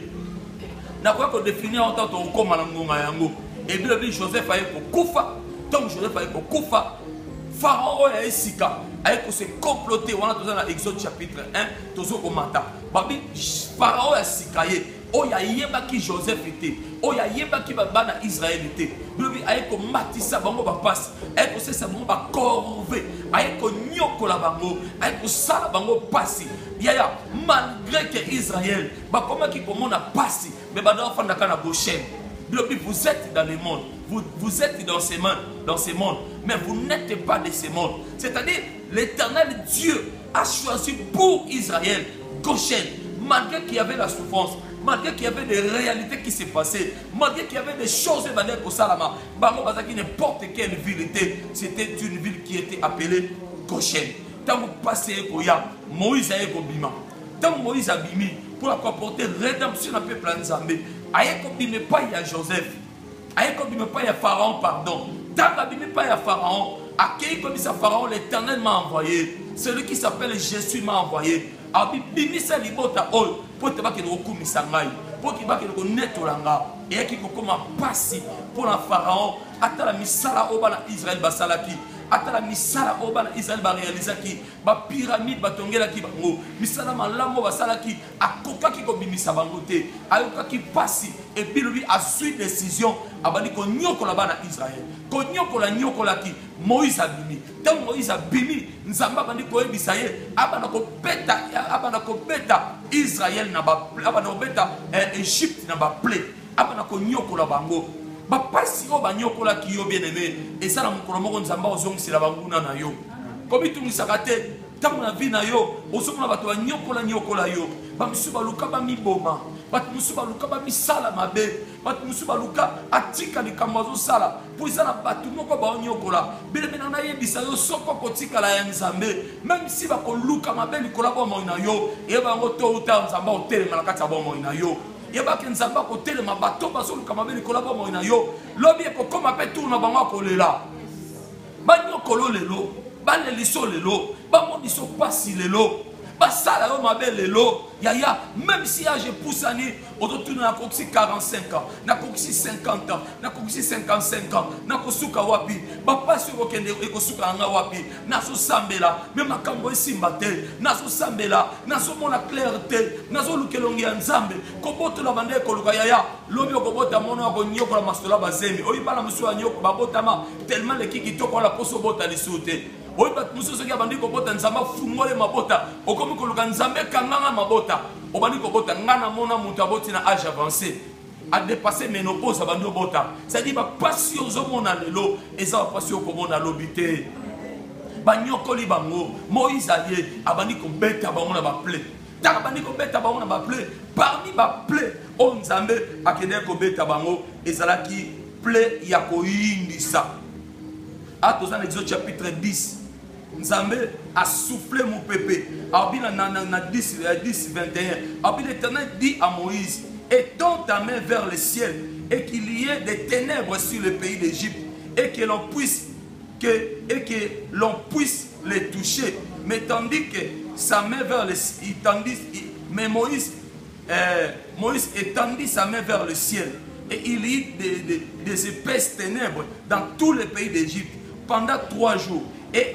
N'a pas qu'on définit en tant que comme yango. Et bien Joseph a été pour Koufa. Donc Joseph a été pour Koufa. Pharaon a Sika. A été se comploter. On a dans l'Exode chapitre 1. Tozo komata. Babi Pharaon a Sikaye. Oh ya yeba qui Joseph était. Oh ya yeba qui bana Israël était. Lui a été matissa bango ba passe. A été se sa bango ba corvé. A été nyoko la bango. A été sala bango passi. Yaya malgré que Israël ba comment qui comment a passé. Mais ba dans fanda kana Goshen. Lui vous êtes dans le monde. Vous êtes dans ces mondes. Mais vous n'êtes pas de ces mondes. C'est-à-dire l'Éternel Dieu a choisi pour Israël Goshen. Malgré qu'il y avait la souffrance, malgré qu'il y avait des réalités qui se passaient, malgré qu'il y avait des choses au Salama, n'importe quelle ville était, c'était une ville qui était appelée Goshen. Tant que vous passez Moïse a Bima. Tant que Moïse a bimi pour apporter rédemption au peuple Nzambe, il pas il y a Joseph, il pas il y a Pharaon, pardon. Tant que pas il y a Pharaon, à qui comme ça Pharaon, l'Éternel m'a envoyé, celui qui s'appelle Jésus m'a envoyé. Bimisa libota ol pour te baki no kumisa ngai pour ki baki no netolanga et ki ko koma pasi pour la pharaon atala misala obana Israël basalaki atala misala obana Israël ba réalisaki ba pyramide batongela ki bango misala malamo basalaki akoka ki ko bimisa bango te ayoka ki pasi et puis lui a suivi décision abani ko nyoko la bana Israël ko nyoko la ki Moïse a bimi tant Moïse a bimi nzamba bandi ko ebisa ye abana ko beta Israël na ba abana ko beta Égypte na ba ple abana ko nyoko la bango ba pasi o ba nyoko la ki yo bien aimé et ça na mokolo moko nzamba ozongi sila banguna na yo ko bitungisaka te tant na vie na yo ozomona bato ba nyoko la yo ba misuba luka ba miboma bato misuba luka ba misala mabe bato misuba luka atika likambo azosala po eza na bato moko baonyokola bilemena na yebisa yo soko kotikala ya nzambe même si bakoluka mabe likola bomoi na yo eyeba yango to uta nzamba otelema na kati ya bomoi na yo yebaki nzamba kotelema bato bazoluka mabe likola bomoi na yo lobi ekokoma mpe tour na bango akolela banyokolo lelo baleliso lelo bamoniso pasi lelo basala yo mabe lelo Yaya, même si j'ai poussé autour na koksi 45 ans, na koksi 50 ans, na koksi 55 ans, na kosuka wapi, papa sur okende ekosuka nga wapi, na so sambela, même makambo esimbate, na so sambela, na so mona clarté, na so lukelongi ya nzambe, koboto la bande koluka yaya, lobi okobota mono ko nyoko la mastola bazemi, oyi bala musu anyoko babotama tellement le kiki toko la poso bota lisute. Oui, monsieur Soki abandi ko bota nzamba fungole mabota okomi koluka nzambe kanganga mabota obandi ko bota ngana mona mutu aboti na âge avancé a dépassé ménopause abandi bota c'est-à-dire ba passion zo mona lelo eza ba passion ko mona lobité ba nyokoli bango Moïse aye abandi ko beta bango na ba ple ta abandi ko beta bango na ba ple parmi ba ple o nzambe akende ko beta bango ezalaki ple ya ko yindisa. Actes dans l'Exode chapitre 10. Nzambe a soufflé mon pépé. Abina na 10, 21. Abina l'Éternel dit à Moïse, étends ta main vers le ciel et qu'il y ait des ténèbres sur le pays d'Égypte et que l'on puisse les toucher. Mais tandis que sa main vers le ciel, mais Moïse étendit sa main vers le ciel et il y eut des épaisses ténèbres dans tout le pays d'Égypte pendant 3 jours. Et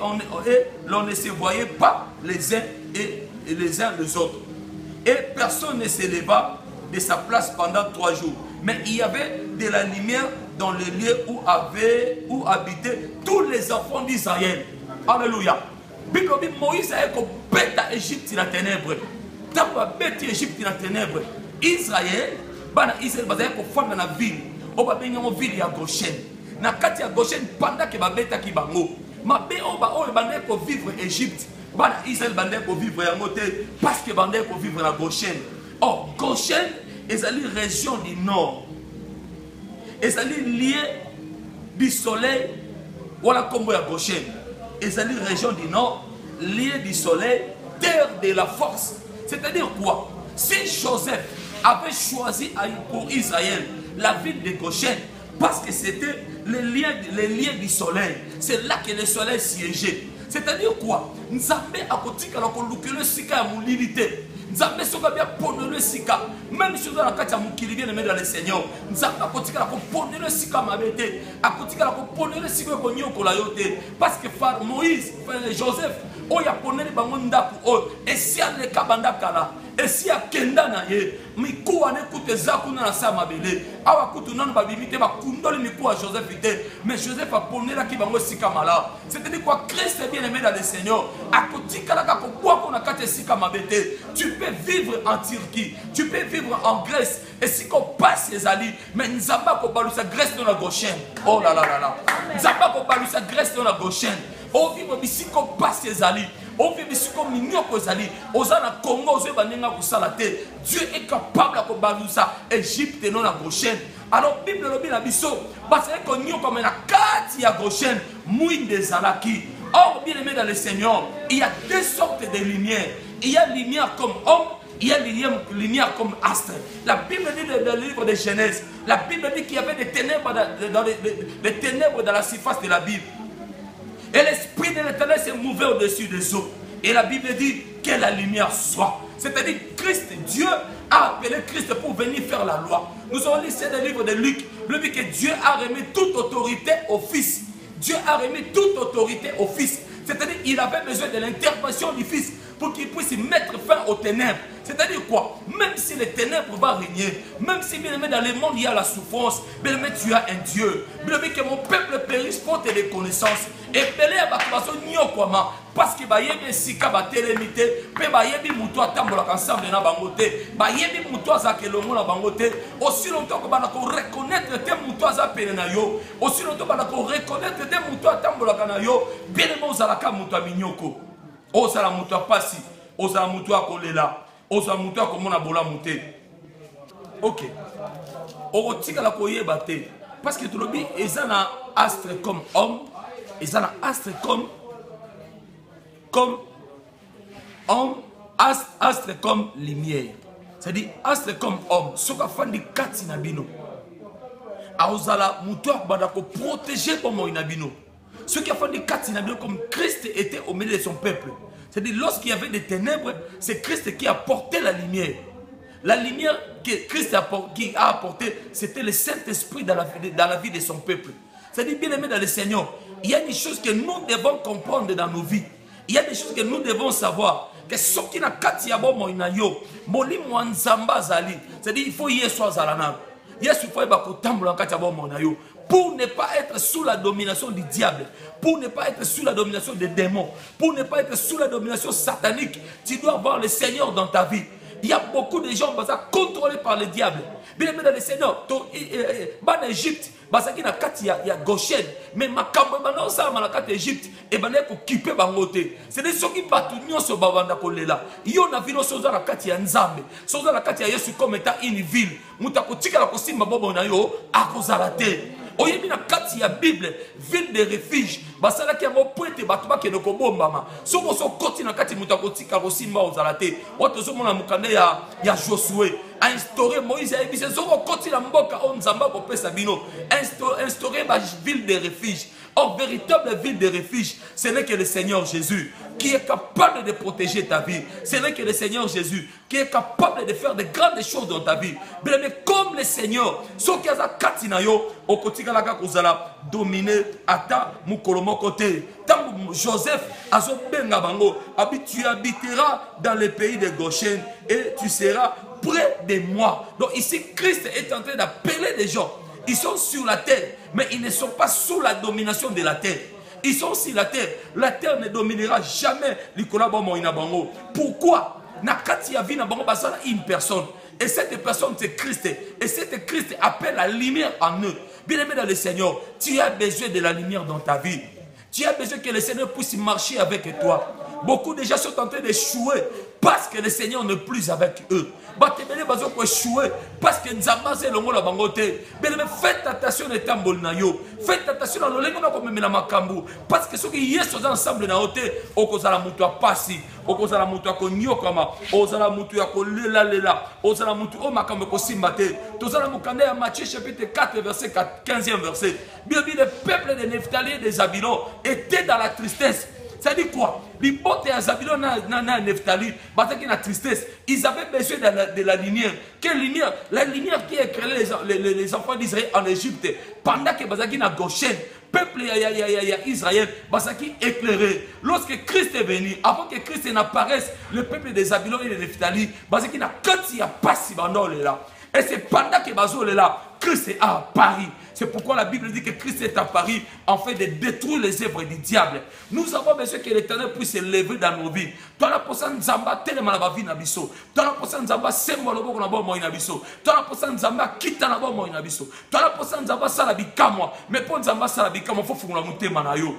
l'on ne se voyait pas les uns et les uns les autres. Et personne ne s'éleva de sa place pendant 3 jours. Mais il y avait de la lumière dans le lieu où habitaient tous les enfants d'Israël. Alléluia. Bible Moïse a été bêta Égypte dans la ténèbre. Tant que bêta Égypte dans la ténèbre. Israël, Israël va être dans la ville. On va venir en ville à Goshen. Na kati ya Goshen pendant que bêta qui bango. Mabe oba oyo bande ko vivre Égypte, bana Israël bande ko vivre yango te parce que bande ko vivre na Goshen. Oh, Goshen ezali région du nord. Ezali lié du soleil wala kombo ya Goshen. Ezali région du nord, lié du soleil, terre de la force. C'est-à-dire quoi? Si Joseph avait choisi pour Israël la ville de Goshen parce que c'était les liens du soleil. C'est là que le soleil siégeait. C'est-à-dire quoi? Nzambe akotika la kolukele sika ya mulilité. Nzambe soka bien pone le sika. Même si dans la kati ya mukili bien aimé dans le Seigneur. Nzambe akotika la pone le sika mabete. Akotika la pone le sika ko nyoko la yote. Parce que Moïse, Joseph, oya pone le bango ndaku o. Et si a le kabanda kala. Et si a kenda na ye, miku ane kute zakuna na sa mabele. Awa kutu nanu babimite ba kundoli miku a Joseph ite. Mais Joseph a ponné la ki bango sika mala. C'est-à-dire quoi? Christ est bien aimé dans le Seigneur. Akotika la kako kwa kona kate sika mabete. Tu peux vivre en Turquie, tu peux vivre en Grèce. Et si qu'on passe les alliés, mais Nzamba ko balu sa Grèce dans la Goshen. Oh là là là là. Nzamba ko balu sa Grèce dans la Goshen. Oh vive si qu'on passe les alliés. On vit ici comme nous sommes aux Congo, Dieu est capable de balusa Égypte et non la Goshen. Alors Bible le la biso, parce que nous comme la carte ya Goshen, mouine des alaki. Or bien aimé dans le Seigneur, il y a 2 sortes de lumière. Il y a lumière comme homme, il y a lumière comme astre. La Bible dit dans le livre de Genèse, la Bible dit qu'il y avait des ténèbres des ténèbres dans la surface de la Bible. Et l'esprit de l'Éternel s'est mouvé au-dessus des eaux. Et la Bible dit que la lumière soit. C'est-à-dire Christ, Dieu a appelé Christ pour venir faire la loi. Nous avons lu dans le livre de Luc. Le dit que Dieu a remis toute autorité au Fils. Dieu a remis toute autorité au Fils. C'est-à-dire qu'il avait besoin de l'intervention du Fils pour qu'il puisse mettre fin aux ténèbres. C'est-à-dire quoi? Même si les ténèbres vont régner, même si bien aimé dans le monde il y a la souffrance, bien aimé tu as un Dieu. Bien aimé que mon peuple périsse faute de connaissances. Et belé à Batuaso Nyokwama, parce que Bayebi Sika Batelemite, Pe Bayebi Moutoua Tambola ensemble na Bangote, Bayebi Moutoua Zakelongo na Bangote, aussi longtemps que Banako reconnaître tes Moutoua Zapenayo, aussi longtemps que Banako reconnaître tes Moutoua Tambola Kanayo, bien aimé Ozalaka Moutoua Minyoko, Ozala Moutoua Passi, Ozala Moutoua Kolela, Ozala Moutoua Komona Bola Mouté. Ok. Orotika la Koye Bate, parce que tout le monde est un astre comme homme. Ils ont un astre comme homme, astre comme lumière. C'est-à-dire astre comme homme. Ce qu'on fait des 4 inabino. Aozala mutua badako protéger comme inabino. Ce qui a fait des Katina, comme Christ était au milieu de son peuple. C'est-à-dire, lorsqu'il y avait des ténèbres, c'est Christ qui a porté la lumière. La lumière que Christ a apportée, c'était le Saint-Esprit dans la vie de son peuple. C'est-à-dire, bien aimé dans le Seigneur, il y a des choses que nous devons comprendre dans nos vies. Il y a des choses que nous devons savoir. Que ce qui n'a pas été c'est-à-dire, il faut y pour ne pas être sous la domination du diable, pour ne pas être sous la domination des démons, pour ne pas être sous la domination satanique, tu dois avoir le Seigneur dans ta vie. Il y a beaucoup de gens contrôlés par le diable. Bien aimé dans le Seigneur, en Égypte, il y a Goshen, mais ma Égypte, et ben occupé bangoté. C'est des gens qui battent sur Babanda Kolela. Il y a une ville sur la Katia Nzambe, sur la Katia Yesu comme étant une ville. Mutakotika la Kosimba Bobonayo, à Kozalate. Oyebi na kati ya Bible, ville de refuge, basala ki yango poete batuba ke noko bombama. Soko so koti na kati mutakotika Kosimba ozalate. Wato so mona mukande ya Josué. A instauré Moïse a ebise soko koti na mboka on Nzamba ko pesa bino. Instauré ma ville de refuge. Or, véritable ville de refuge, ce n'est que le Seigneur Jésus qui est capable de protéger ta vie. Ce n'est que le Seigneur Jésus qui est capable de faire de grandes choses dans ta vie. Mais comme le Seigneur, ce qui a katinayo, au quotidien la kozala dominer ata mukolomo côté. Tant Joseph azo benga bango, tu habiteras dans le pays de Goshen et tu seras près de moi. Donc ici, Christ est en train d'appeler les gens. Ils sont sur la terre, mais ils ne sont pas sous la domination de la terre. Ils sont sur la terre. La terre ne dominera jamais Nicolas Bomo Inabango. Pourquoi? Nakati a vu une personne. Et cette personne, c'est Christ. Et cette Christ appelle la lumière en eux. Bien aimé dans le Seigneur, tu as besoin de la lumière dans ta vie. Tu as besoin que le Seigneur puisse marcher avec toi. Beaucoup de gens sont en train d'échouer parce que le Seigneur n'est plus avec eux. Parce que faites attention à l'étambol. Faites attention à l'olengo. Parce que ceux qui sont ensemble na ote, okozala mutu apasi, okozala mutu akonyokama, ozala mutu akolela lela, ozala mutu o makambo kosimbate. Tozala mukanda ya Matthieu chapitre 4 verset 15e verset. Bien le peuple de Nephtali et des Zabilon était dans la tristesse. Ça dit quoi? Les potes et Zabilon na Nephtali, bataki na tristesse. Ils avaient besoin de la lumière. Quelle lumière? La lumière qui éclairait les enfants d'Israël en Égypte. Pendant que bazaki na Goshen, peuple Israël, bazaki éclairé. Lorsque Christ est venu, avant que Christ n'apparaisse, le peuple des Zabilon et des Nephtali, bazaki na kati ya pasi bandole là. Et c'est pendant que bazole là, Christ a apparu. C'est pourquoi la Bible dit que Christ est apparu en fait de détruire les œuvres du diable. Nous avons besoin que l'Éternel puisse s'élever dans nos vies. Toi la personne Nzamba tellement la vie nabiso. Toi la personne Nzamba sembo ko na bo mo inabiso. Toi la personne Nzamba kita na bo mo inabiso. Toi la personne Nzamba sala bikamwa. Mais pour Nzamba sala bikamwa faut fungula mutema na yo.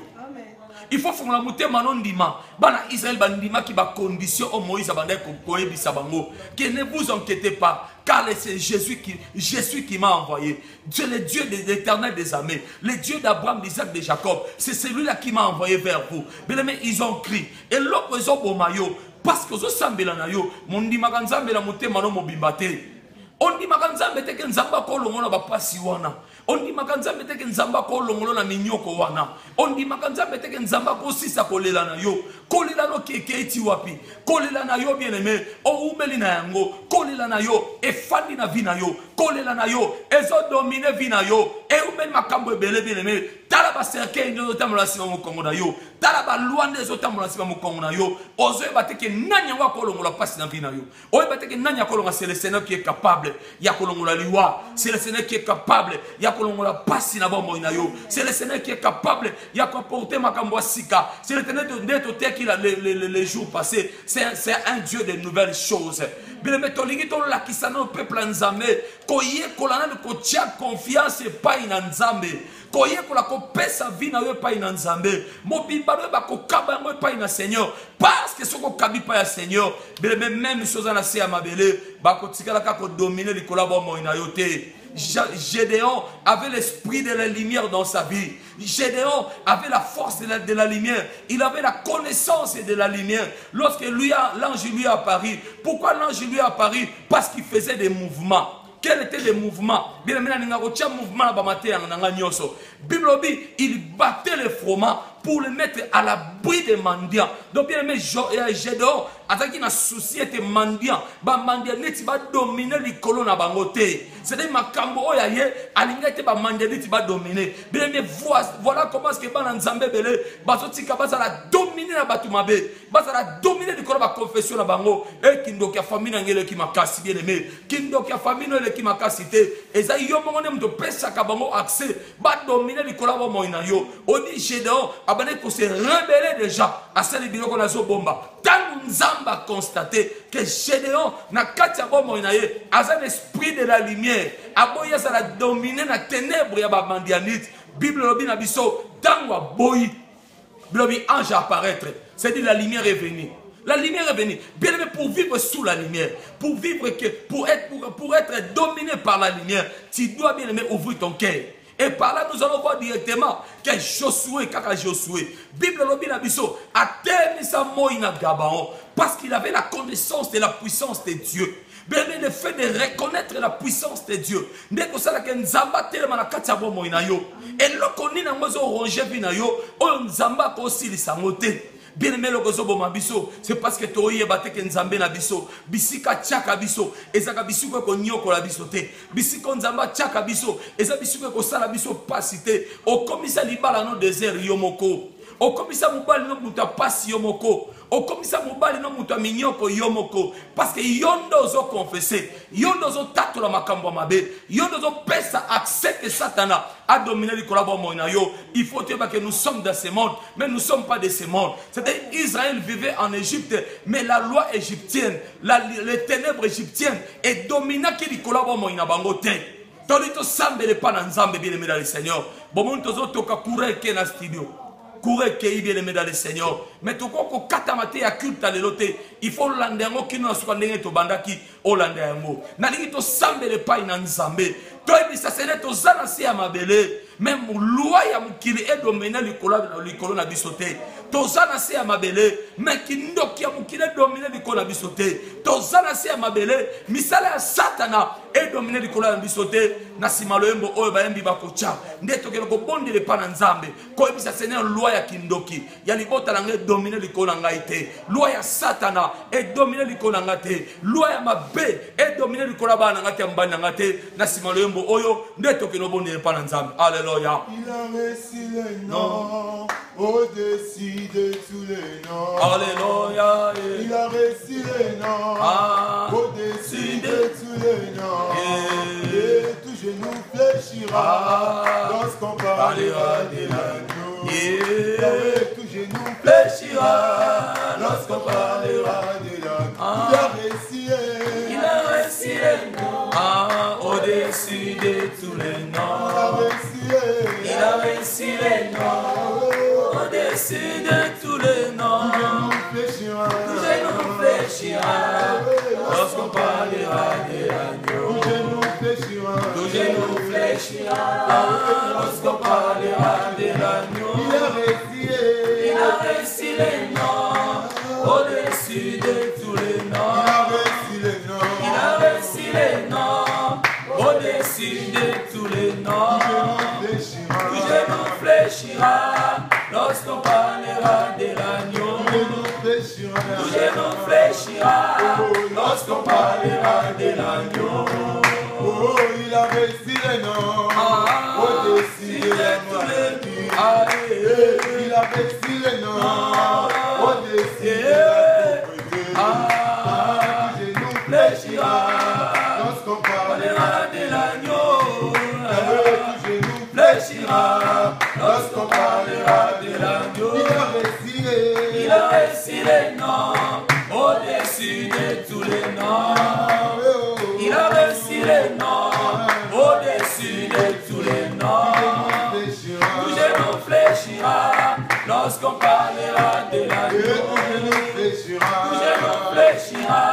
Il faut faire la montée manon ndima. Bana Israël bandima qui va condition au Moïse abandé kokoye bisabango. Que ne vous inquiétez pas, car c'est Jésus qui m'a envoyé. Dieu le Dieu de l'Éternel des armées, le Dieu d'Abraham, d'Isaac, de Jacob. C'est celui-là qui m'a envoyé vers vous. Bien aimé, ils ont crié. Et l'autre ils ont bomayo parce que zo sambela na yo. Mon ndima kanzambe la montée manon mobimbate. On dit makanzambe teke nzamba ko longola ba pasi wana. On dit makanzambe teke nzamba ko longola na minyoko wana. On dit makanzambe teke nzamba ko sisa kolela na yo. Kolela no keke eti wapi. Kolela na yo bien aimé. O umeli na yango. Kolela na yo e fandi na vina yo. Kolela na yo ezo domine vina yo. E umeli makambo ebele bien aimé. Tala ba serke nyo tamola sima mo kongo na yo. Tala ba luande zo tamola sima mo kongo na yo. Ozo e bateke nanya wa ko longola pasi na vina yo. O e bateke nanya ko longola c'est le Seigneur qui est capable. C'est le Seigneur qui est capable. C'est le Seigneur qui est capable. C'est le Seigneur qui a les jours passés. C'est un Dieu de nouvelles choses. Bien mais qui s'en peuple nzambe koye kolana ko tia confiance pas inanzambe koye kola ko pesa vie na yo pas inanzambe mobimba no ba ko kaba ngo pas ina Seigneur parce que soko kabi pas ya Seigneur bien même chose na se amabele ba ko tikala ka ko dominer les collabo ina yo te. Gédéon avait l'esprit de la lumière dans sa vie. Gédéon avait la force de la lumière. Il avait la connaissance de la lumière. Lorsque l'ange lui a apparu. Pourquoi l'ange lui a apparu? Parce qu'il faisait des mouvements. Quels étaient les mouvements? Bien aimé, mouvement la bamaté en nyoso. Bible dit, il battait les froment pour les mettre à l'abri des mendiants. Donc bien aimé, Gédéon, attaqué na société mendiant, ba mendiant neti ba dominer les colons na bangote. C'est-à-dire makambo oyaye, alingete ba mendiant neti ba dominer. Bien aimé, voilà comment est-ce que ba nzambe belé, ba sotika ba la dominer na batumabe, ba la dominer les colons ba confession na bango. Et kindo kia famille ngele ki makasi bien aimé, kindo kia famille ngele ki makasi te. Et ça yo mo ngone mto pesa ka bango accès, ba dominer les colons ba moina yo. Odi Gédéon abane ko se rebeller déjà à celle de ko na zo bomba. Tant Nzamba constaté que Gédéon na katia bomo inaye a un esprit de la lumière. Aboya ça la dominer na ténèbres ya ba mandianite. Bible lobi na biso tangwa boyi. Bible ange apparaître. C'est dit la lumière est venue. La lumière est venue. Bien aimé, pour vivre sous la lumière, pour vivre que pour être dominé par la lumière, tu dois bien aimer ouvrir ton cœur. Et par là, nous allons voir directement que Josué, kaka Josué, Bible lobi na biso, a terminé sa moïna Gabaon, parce qu'il avait la connaissance de la puissance de Dieu. Bien le fait de reconnaître la puissance de Dieu. Ndeko sala ke Nzamba telema na kati ya bomo ina yo. Et lokoni na ngozo ronger bina yo, o Nzamba ko silisa mote. Bien aimé le gozo boma biso, c'est parce que toye bate ke Nzambe na biso, bisika tchaka biso, ezaka bisuko ko nyoko la biso te. Bisiko Nzamba tchaka biso, ezaka bisuko ko sala biso pasité. O komisa libala no désert yomoko. O komisa mobali no muta pasi yomoko. O komisa mobali no muta minyoko yomoko. Parce que yondo zo confessé, yondo zo tatola makambo mabe, yondo zo pesa accès que Satana a dominé le collaboration na yo. Il faut dire que nous sommes dans ce monde, mais nous ne sommes pas de ce monde. C'est-à-dire Israël vivait en Égypte, mais la loi égyptienne, les ténèbres égyptiennes est dominant qui le collaboration na bangote. Tolito sambe le pas nzambe bien aimé dans le Seigneur. Bon mon tozo toka courir que na studio. Courir que bien aimé dans le Seigneur. Mais to ko katamate ya culte à l'éloté. Il faut landengo qui nous soit ndenge to bandaki o landengo. Na lingi to sambe le pas na nzambe. To ebisa sene to zana si ya mabele. Même loi ya mukili e dominer likolo na bisote. To zana si ya mabele. Mais kindoki ya mukili dominer likolo na bisote. To zana si ya mabele. Misala ya Satana e dominer likolo na bisote. Na simaloembo oyo bayembi bakocha. Ndeto kelo ko bonde le pana nzambe. Ko ebisa sene loi ya kindoki. Ya libota na ngai dominer likolo na ngai te. Loi ya Satana e dominer likolo na ngai te. Loi ya mabe e dominer likolo ba na ngai te mbani na ngai te. Na simaloembo oyo ndeto kelo bonde le pana nzambe. Alléluia. Il a reçu le nom au-dessus de tous les noms. Alléluia. Il a reçu le nom au-dessus de tous les noms. Et tout genou fléchira lorsqu'on parlera de l'agneau. Et tout genou fléchira lorsqu'on parlera de l'agneau. Il a reçu le nom au-dessus de tous les noms. Il a reçu les noms au-dessus de tous les noms. Tout genou fléchira lorsqu'on parlera de l'agneau. Tout genou fléchira lorsqu'on parlera de l'agneau. Il a reçu les noms au-dessus de tous les noms. Il a reçu les noms au-dessus de tous les noms. Tout genou fléchira lorsqu'on parlera de l'agneau. Tout genou fléchira lorsqu'on parlera de l'agneau. Oh, il a reçu les noms au-dessus de tous les noms. Il a reçu les noms au-dessus de la pauvreté. Tout genou fléchira lorsqu'on parlera de l'agneau. Tout genou fléchira lorsqu'on parlera de l'agneau. Il a reçu les noms au-dessus de tous les noms. Il a reçu les noms au-dessus de tous les noms. Tout genou fléchira lorsqu'on parlera de l'agneau. Tout genou fléchira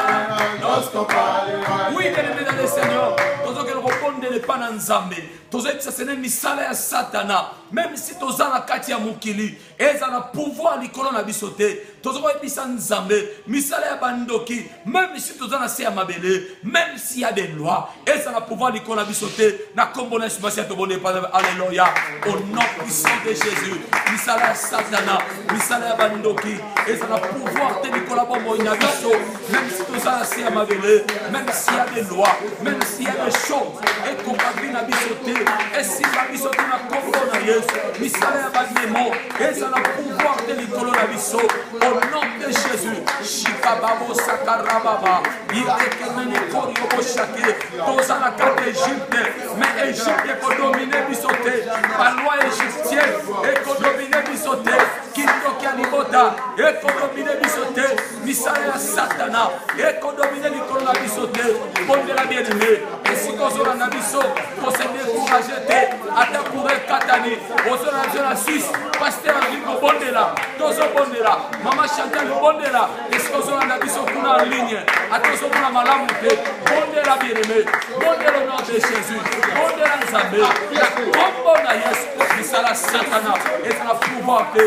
lorsqu'on parlera. Oui, bien aimé dans le Seigneur, nous allons répondre le pan en Zambé. tozobisa sene misala ya satana même si toza na kati ya mokili eza na pouvoir likolo na biso te tozokoyebisa nzambe misala ya bandoki même si toza na se ya mabele même si ya des lois eza na pouvoir likolo na biso te na kombo na Yesu Masiya tobonde pa alléluia au nom puissant de Jésus misala ya satana misala ya bandoki eza na pouvoir te likolo bombo na biso même si toza na se ya mabele même si ya des lois même si ya des choses et kokabi na biso te esimba biso te na kombo na Yesu misala ya bandemo eza na pouvoir te likolo na biso au nom de Jésus shikababo sakarababa irekenene koriobo shake toza na kati Égypte mais Égypte ekodomine biso te baloi égyptienne ekodomine biso te kindoki ya libota ekodomine biso te misala ya satana ekodomine likolo na biso te bondela bien-aimé esika ozolanda biso kose découragé te ata pour ekatani ozolanda na Suisse pasteur Rico bondela tozobondela mama Chantal bondela esika ozolanda biso kuna en ligne ata ozomona malamu te bondela bien-aimé bondela au nom de Jésus bondela nzambe na kombo na Yesu misala satana ezala pouvoir te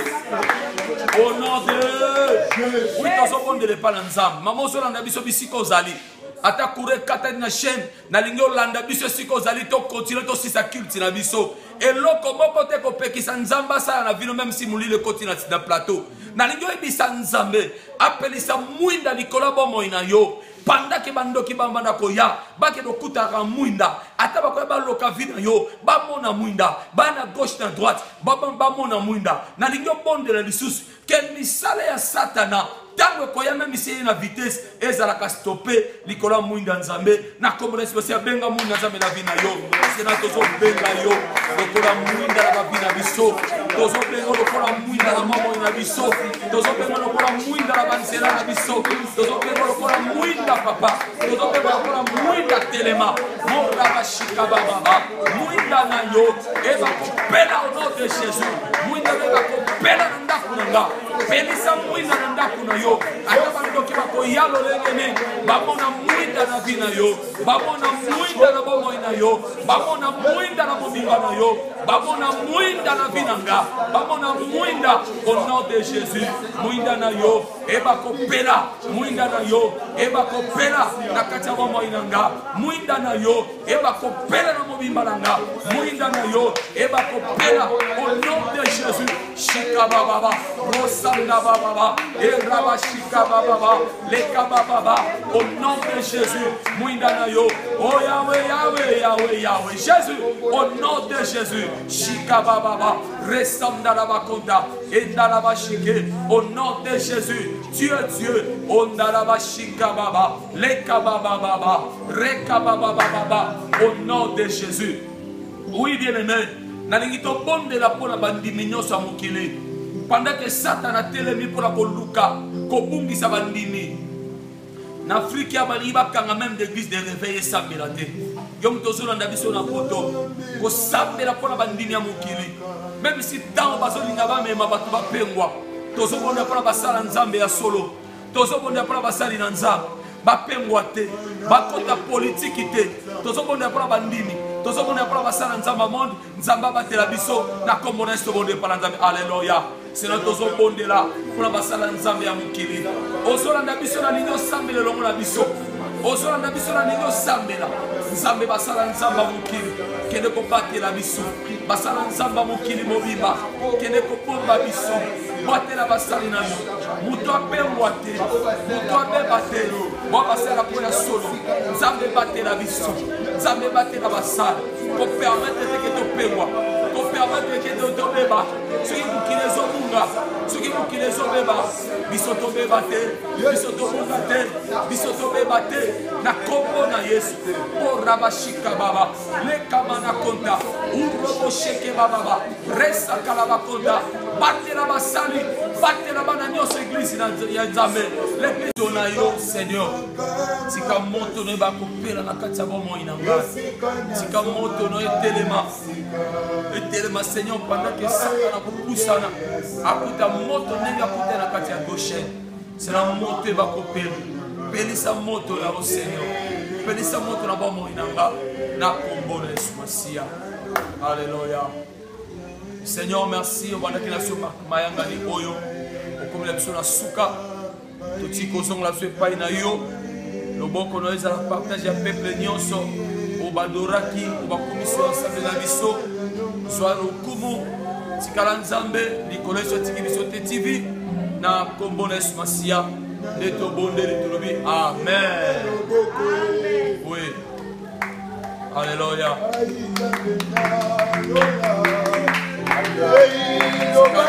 au nom de oui tozobondela epa na nzambe mama ozolanda biso bisika ozali ata kure katani na chaîne na lingi olanda biso esika ozali to continue to sisa culte na biso eloko moko te kopekisa nzambe asala na vino même si mulile koti na plateau na lingi oyebisa nzambe apelisa mwinda likolo bomoi na yo pandaki bandoki bambanda koya bake dokutaka mwinda ata bakoya baloka vi na yo bamona mwinda bana gauche na droite bamona mwinda na lingi obondela lisusu ke misala ya satana tango koya même si na vitesse ezalaka stopper likolo mwinda nzambe na kombo na Yesu benga mwinda nzambe na vi na yo sena tozo benga yo lokola mwinda na vi na biso tozo benga lokola mwinda na mama na biso tozo benga lokola mwinda na banzela na biso tozo benga lokola mwinda papa tozo benga lokola mwinda telema mora bashika baba mwinda na yo eza kopela au nom de Jésus mwinda eza kopela na ndako na nga pelisa mwinda na ndako na yo ata bandoki bakoya lolengene bamona mwinda na vi na yo bamona mwinda na bomoi na yo bamona mwinda na mobimba na yo bamona mwinda na vi na nga bamona mwinda au nom de Jésus mwinda na yo eba kopela mwinda na yo eba kopela na kati ya bomoi na nga mwinda na yo eba kopela na mobimba na nga mwinda na yo eba kopela au nom de Jésus shika baba rosanda baba eraba shika baba leka baba au nom de Jésus mwinda na yo oh Yahweh Yahweh Yahweh Yahweh Jésus au nom de Jésus shika baba resanda la bakonda endala bashike au nom de Jésus Dieu Dieu ondala bashika baba leka baba reka baba au nom de Jésus oui bien-aimé nalingi to bondela pona bandimi nyonso mokili pendant que Satan a telemi pour la koluka kobungisa bandimi na Afrique ya bali bakanga même d'église de réveiller sambela te yom tozolo na biso na poto ko sambela pona bandimi ya mokili même si tant bazolinga ba mema bato bapengwa tozobonda pona basala nzambe ya solo tozobonda pona basali na nzambe bapengwa te bakota politique te tozobonda pona bandimi tozobonda pona basala nzamba monde nzamba batela biso na kombo na Yesu bonde pala nzambe alléluia sena tozobondela pona basala nzambe ya mokili ozolanda biso na lingo sambela longo na biso ozolanda biso na lingo sambela nzambe basala nzamba mokili kende kobatela biso basala nzamba mokili mobimba kende kopomba biso batela basali na yo muto apengwa te muto abeba te bo basala pona solo nzambe batela biso nzambe batela basala ko permettre que topengwa ko permettre que tobeba soki mokili ezobunga soki mokili ezobeba biso tobeba te biso tobunga te biso tobeba te na kombo na Yesu po rabashika baba lekama na konta urobo sheke baba resa kala bakonda batela basali batela bana nyonso église ya nzambe l'église na yo Seigneur tika moto no bakopela na kati ya bomoi na ngai tika moto no etelema Seigneur pendant que Satan a kopusana akuta moto ndenge akuta na kati ya gauche c'est la moto bakopela pelisa moto ya o Seigneur pelisa moto na bomoi na nga na kombo na Yesu Masiya Alléluia. Seigneur, merci. On va dire que la mayanga ni oyo. Comme la personne a souka. Tout ce qu'on a fait pas na yo. Le bon qu'on a partagé à peuple nyonso. Au badoraki, au bakomiso ensemble na biso. Soit au kumu. Tikala nzambe, Nicolas Tiki biso TV. Na kombones masia. Leto bonde leto lobi. Amen. Oui. Alléluia.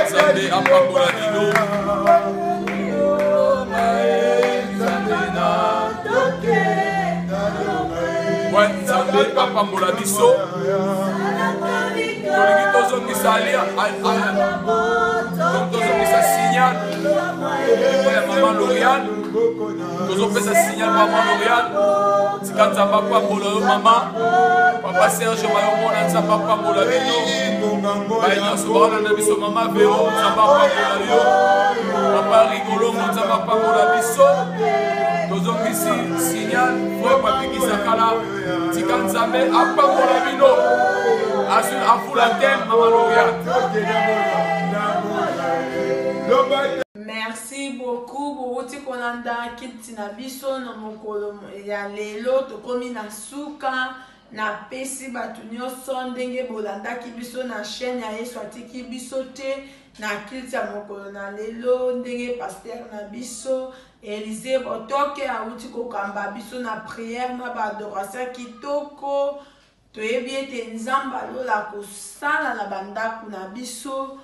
Nzambe apambola bino. Ouais, Nzambe apambola biso. Tolingi tozongisa alia. Tozongisa signal. Ya maman Lauriane. Tozopesa signal maman Lauriane. Tika Nzambe apambola yo mama. Papa Serge Mayomona Nzambe apambola bino. Baïnyonso baolanda biso mama Vero Nzambe apambola yo. Papa Rigolongo Nzambe apambola biso. Tozongisi signal frère Papikisa Kala. Tika Nzambe apambola bino. Afula tem mama Lauriane. Merci beaucoup Boruti Konanda Kitina biso na mokolo ya lelo tokomi na suka na pesi batu nyonso ndenge bolandaki biso na chaîne ya Yesu atiki biso te na kilti ya mokolo na lelo ndenge pasteur na biso Élisée Botoke auti kokamba biso na prière na ba adoration kitoko toyebi ete Nzambe alola kosala na bandaku na biso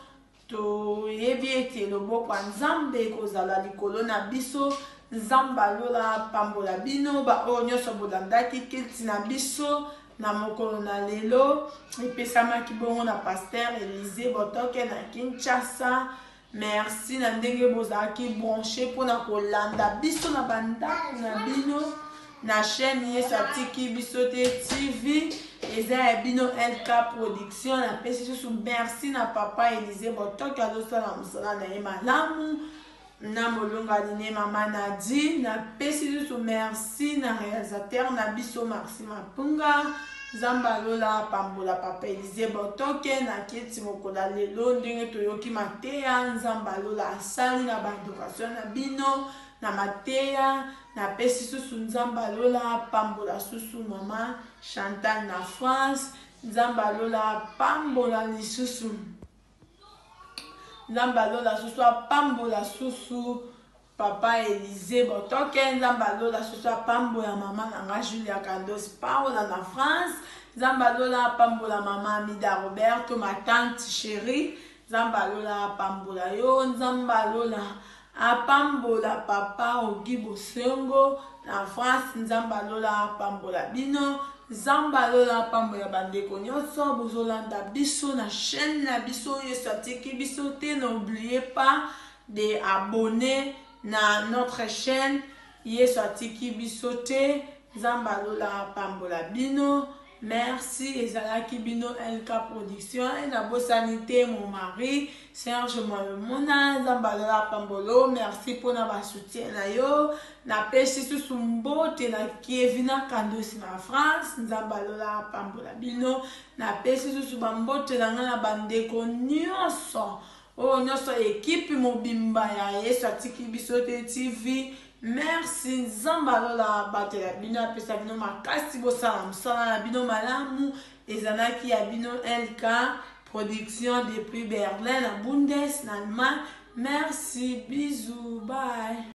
toyebi ete loboko ya Nzambe ekozala likolo na biso Nzambe alola pambola bino baoyo nyonso bolandaki kilti na biso na mokolo na lelo epesamaki bongo na pasteur Élisée Botoke na Kinshasa. Merci na ndenge bozalaki branché mpona kolanda biso na bandako na bino na chaîne Yesu atiki biso te TV eza ya bino LK Production na pesi susu. Merci na papa Élisée Botoke azosala mosala na ye malamu na molongani ne mama Nadine na pesi susu. Merci na réalisateur na biso Maxime Mapunga. Nzambe alola pambola papa Élisée Botoke na kiti mokola lelo ndenge toyoki mateya. Nzambe alola asali na badoration na bino na mateya na pesi susu. Nzambe alola pambola susu mama Chantal na France. Nzambe alola pambola lisusu. Nzambe alola susu pambola susu papa Élisée Botoke. Nzambe alola susu pambola mama nanga Julia Candos Paola na France. Nzambe alola pambola mama Amida Roberto ma tante chérie. Nzambe alola pambola yo. Nzambe alola apambola papa Ogi Bosengo na France. Nzambe alola pambola bino. Nzambe alola pambola bandeko nyonso bozolanda biso na chaîne na biso Yesu atiki biso te. N'oubliez pas de abonner na notre chaîne Yesu atiki biso te. Nzambe alola pambola bino. Merci ezalaki bino LK Production et na bosanité mon mari Serge Mayomona. Nzambe alola pambolo. Merci pour na ba soutien na yo na pesi susu mbote na Kevina Kandosi na France. Nzambe alola pambola bino na pesi susu bambote na nga na bandeko nyonso oyo nyonso ekipe mobimba ya Yesu atiki biso te TV. Merci Nzambe alola batela bino apesa bino makasi bosala mosala na bino malamu ezalaki ya bino LK Production depuis Berlin na Bundes na Allemagne. Merci, bisous, bye.